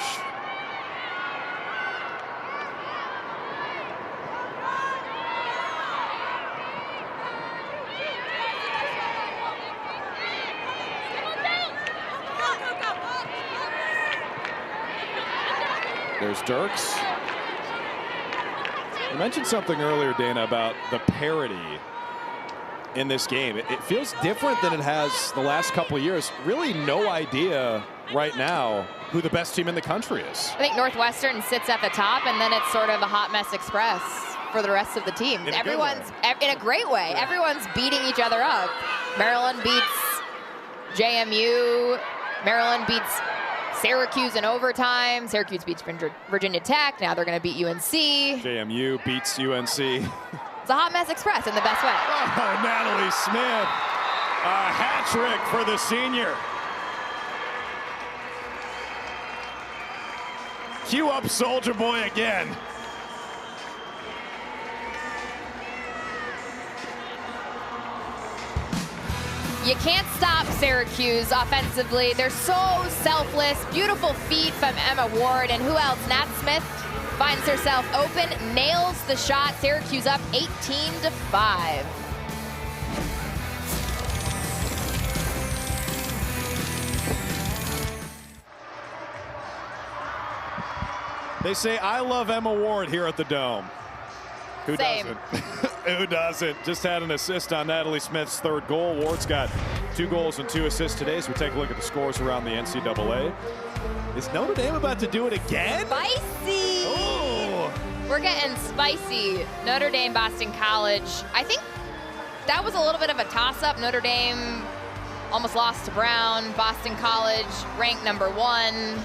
There's Dirks. You mentioned something earlier, Dana, about the parity in this game. It feels different than it has the last couple of years. Really no idea right now who the best team in the country is. I think Northwestern sits at the top, and then it's sort of a hot mess express for the rest of the teams. Everyone's in a great way. Yeah. Everyone's beating each other up. Maryland beats JMU. Maryland beats Syracuse in overtime. Syracuse beats Virginia Tech. Now they're going to beat UNC. JMU beats UNC. It's a hot mess express in the best way. Oh, Natalie Smith. A hat trick for the senior. Cue up Soldier Boy again. You can't stop Syracuse offensively. They're so selfless. Beautiful feed from Emma Ward. And who else? Nat Smith finds herself open, nails the shot. Syracuse up 18-5. They say, I love Emma Ward here at the Dome. Who Same. doesn't? Who doesn't? Just had an assist on Natalie Smith's third goal. Ward's got 2 goals and 2 assists today. So we take a look at the scores around the NCAA. Is Notre Dame about to do it again? Spicy. Oh. We're getting spicy. Notre Dame, Boston College. I think that was a little bit of a toss-up. Notre Dame almost lost to Brown. Boston College ranked #1.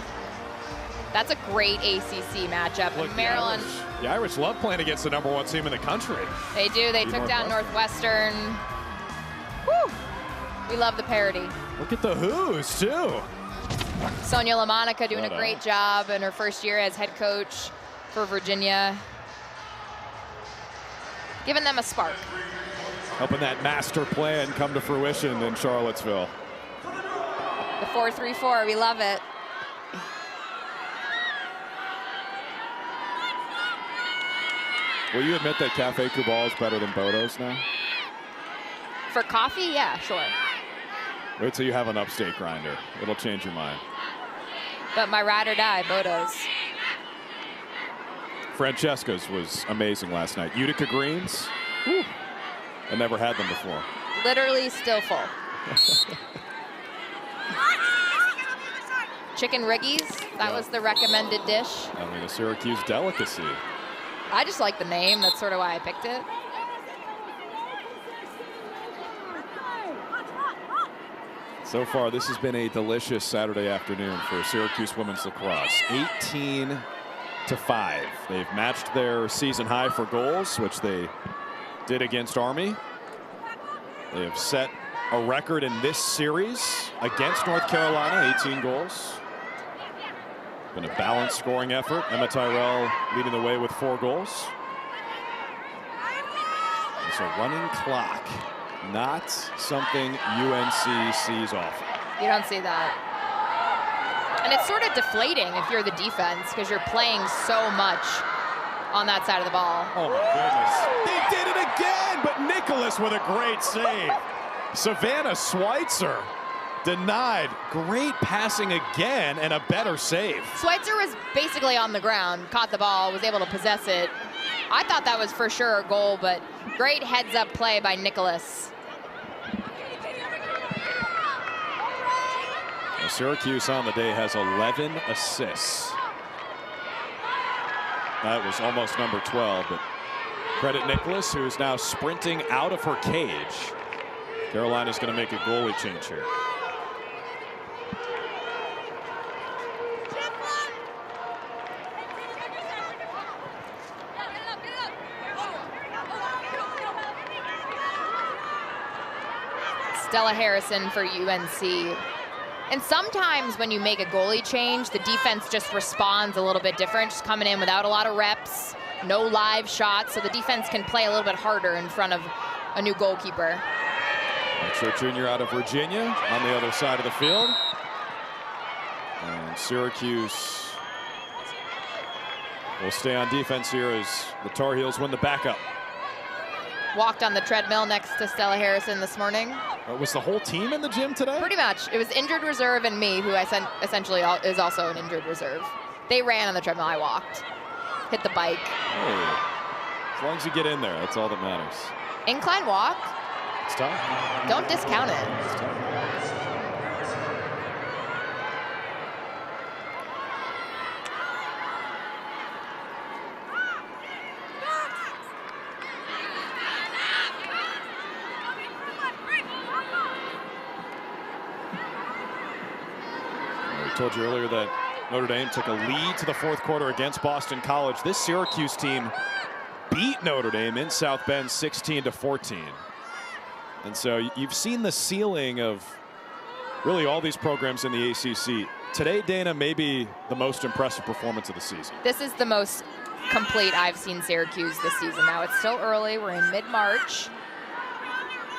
That's a great ACC matchup. Look, Maryland. The Irish love playing against the #1 team in the country. They do. They took down Northwestern. Woo. We love the parity. Look at the Who's, too. Sonia LaMonica doing a great job in her first year as head coach for Virginia. Giving them a spark. Helping that master plan come to fruition in Charlottesville. The 4-3-4, we love it. Will you admit that Cafe Cubal is better than Bodo's now? For coffee, yeah, sure. Wait till you have an upstate grinder. It'll change your mind. But my ride or die, Bodo's. Francesca's was amazing last night. Utica greens. Whew. I never had them before. Literally still full. Chicken riggies, that was the recommended dish. I mean, a Syracuse delicacy. I just like the name, that's sort of why I picked it. So far, this has been a delicious Saturday afternoon for Syracuse women's lacrosse. 18-5. They've matched their season high for goals, which they did against Army. They have set a record in this series against North Carolina, 18 goals. Been a balanced scoring effort. Emma Tyrell leading the way with 4 goals. It's a running clock. Not something UNC sees often. You don't see that. And it's sort of deflating if you're the defense because you're playing so much on that side of the ball. Oh my goodness. They did it again, but Nicholas with a great save. Savannah Schweitzer denied. Great passing again and a better save. Schweitzer was basically on the ground, caught the ball, was able to possess it. I thought that was for sure a goal, but great heads-up play by Nicholas. Well, Syracuse on the day has 11 assists. That was almost number 12, but credit Nicholas, who is now sprinting out of her cage. Carolina's going to make a goalie change here. Stella Harrison for UNC. And sometimes when you make a goalie change, the defense just responds a little bit different, just coming in without a lot of reps, no live shots, so the defense can play a little bit harder in front of a new goalkeeper. Metro Junior out of Virginia on the other side of the field. And Syracuse will stay on defense here as the Tar Heels win the backup. Walked on the treadmill next to Stella Harrison this morning. Was the whole team in the gym today? Pretty much. It was injured reserve and me, who I essentially is also an injured reserve. They ran on the treadmill, I walked. Hit the bike. Hey, as long as you get in there, that's all that matters. Incline walk. It's tough. Don't discount it. It's tough. I told you earlier that Notre Dame took a lead to the fourth quarter against Boston College. This Syracuse team beat Notre Dame in South Bend 16-14. And so you've seen the ceiling of really all these programs in the ACC. Today, Dana, may be the most impressive performance of the season. This is the most complete I've seen Syracuse this season. Now, it's still early. We're in mid-March.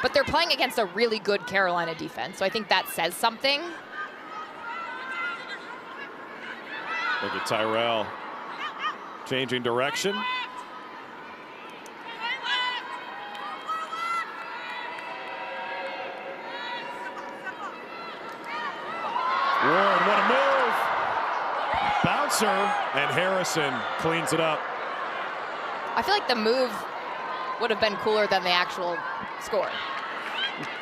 But they're playing against a really good Carolina defense, so I think that says something. Look at Tyrell changing direction. Ward, what a move. Bouncer, and Harrison cleans it up. I feel like the move would have been cooler than the actual score.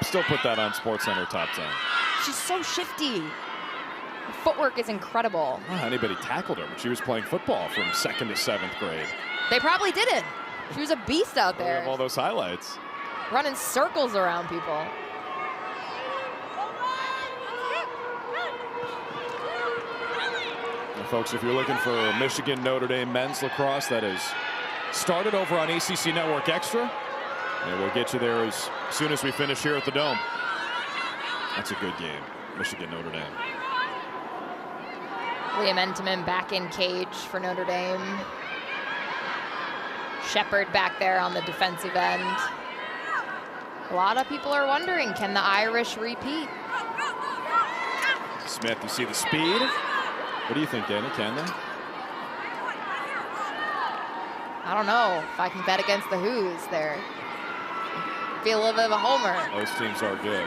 Still put that on SportsCenter top 10. She's so shifty. Her footwork is incredible. Wow, anybody tackled her, but she was playing football from 2nd to 7th grade. They probably didn't. She was a beast out We there. have all those highlights. Running circles around people. And folks, if you're looking for Michigan Notre Dame men's lacrosse, that is started over on ACC Network Extra. And we'll get you there as soon as we finish here at the Dome. That's a good game, Michigan Notre Dame. Leah Mentiman back in cage for Notre Dame. Shepard back there on the defensive end. A lot of people are wondering, can the Irish repeat? Smith, you see the speed. What do you think, Dana? Can they? I don't know if I can bet against the Who's there. Be a little bit of a homer. Those teams are good.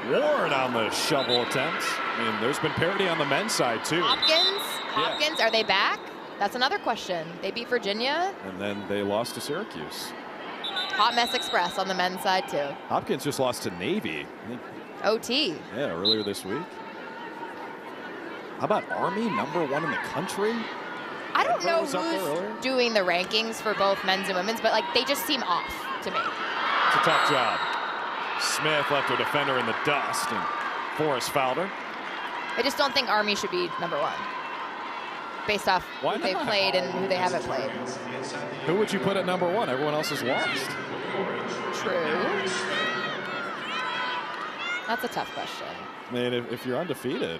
Ward on the shovel attempts. I mean, there's been parity on the men's side, too. Hopkins, are they back? That's another question. They beat Virginia. And then they lost to Syracuse. Hot Mess Express on the men's side, too. Hopkins just lost to Navy. I think, OT. yeah, earlier this week. How about Army, #1 in the country? I don't know was up there earlier. who's doing the rankings for both men's and women's, but like they just seem off to me. It's a tough job. Smith left her defender in the dust, and Forrest fouled her. I just don't think Army should be #1 based off Why who they've not? played and who they haven't played. Who would you put at #1? Everyone else is lost. True. That's a tough question. I mean, if you're undefeated.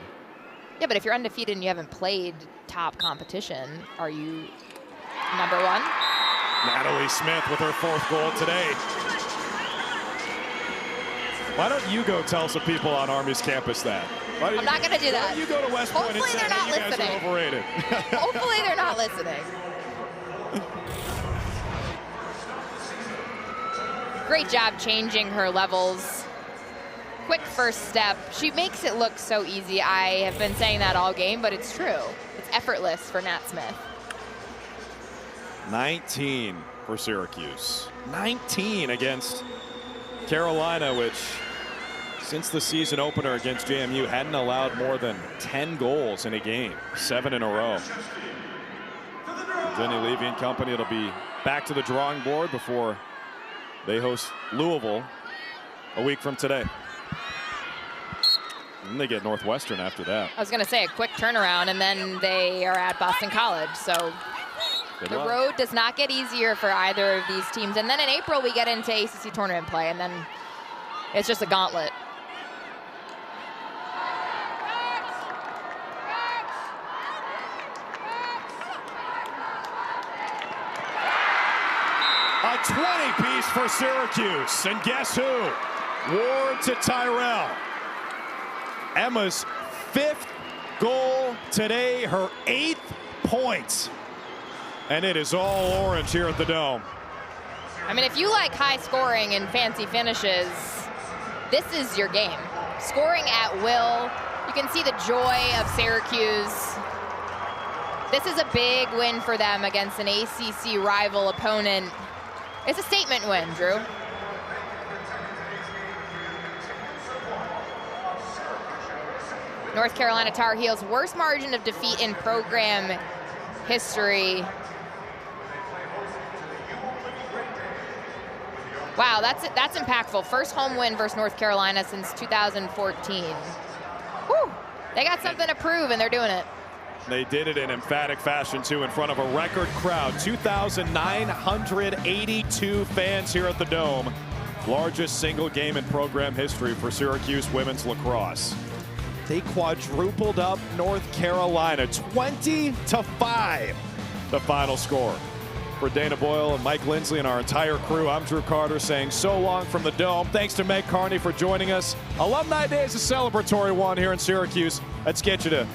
Yeah, but if you're undefeated and you haven't played top competition, are you #1? Natalie Smith with her 4th goal today. Why don't you go tell some people on Army's campus that? I'm not going to do that. Why don't you go to West Point Hopefully and say they're not you guys listening. are overrated? Hopefully they're not listening. Great job changing her levels. Quick first step. She makes it look so easy. I have been saying that all game, but it's true. It's effortless for Nat Smith. 19 for Syracuse. 19 against Carolina, which since the season opener against JMU hadn't allowed more than 10 goals in a game. 7 in a row. Jenny Levy and company, it'll be back to the drawing board before they host Louisville a week from today. And they get Northwestern after that. I was going to say a quick turnaround, and then they are at Boston College. So Good the luck. road does not get easier for either of these teams. And then in April, we get into ACC tournament play, and then it's just a gauntlet. A 20-piece for Syracuse. And guess who? Ward to Tyrell. Emma's 5th goal today, her 8th point. And it is all orange here at the Dome. I mean, if you like high scoring and fancy finishes, this is your game. Scoring at will. You can see the joy of Syracuse. This is a big win for them against an ACC rival opponent. It's a statement win, Drew. North Carolina Tar Heels' worst margin of defeat in program history. Wow, that's impactful. First home win versus North Carolina since 2014. Whew, they got something to prove, and they're doing it. They did it in emphatic fashion, too, in front of a record crowd. 2,982 fans here at the Dome. Largest single game in program history for Syracuse women's lacrosse. They quadrupled up North Carolina, 20-5, the final score. For Dana Boyle and Mike Lindsley and our entire crew, I'm Drew Carter saying so long from the Dome. Thanks to Meg Carney for joining us. Alumni Day is a celebratory one here in Syracuse. Let's get you to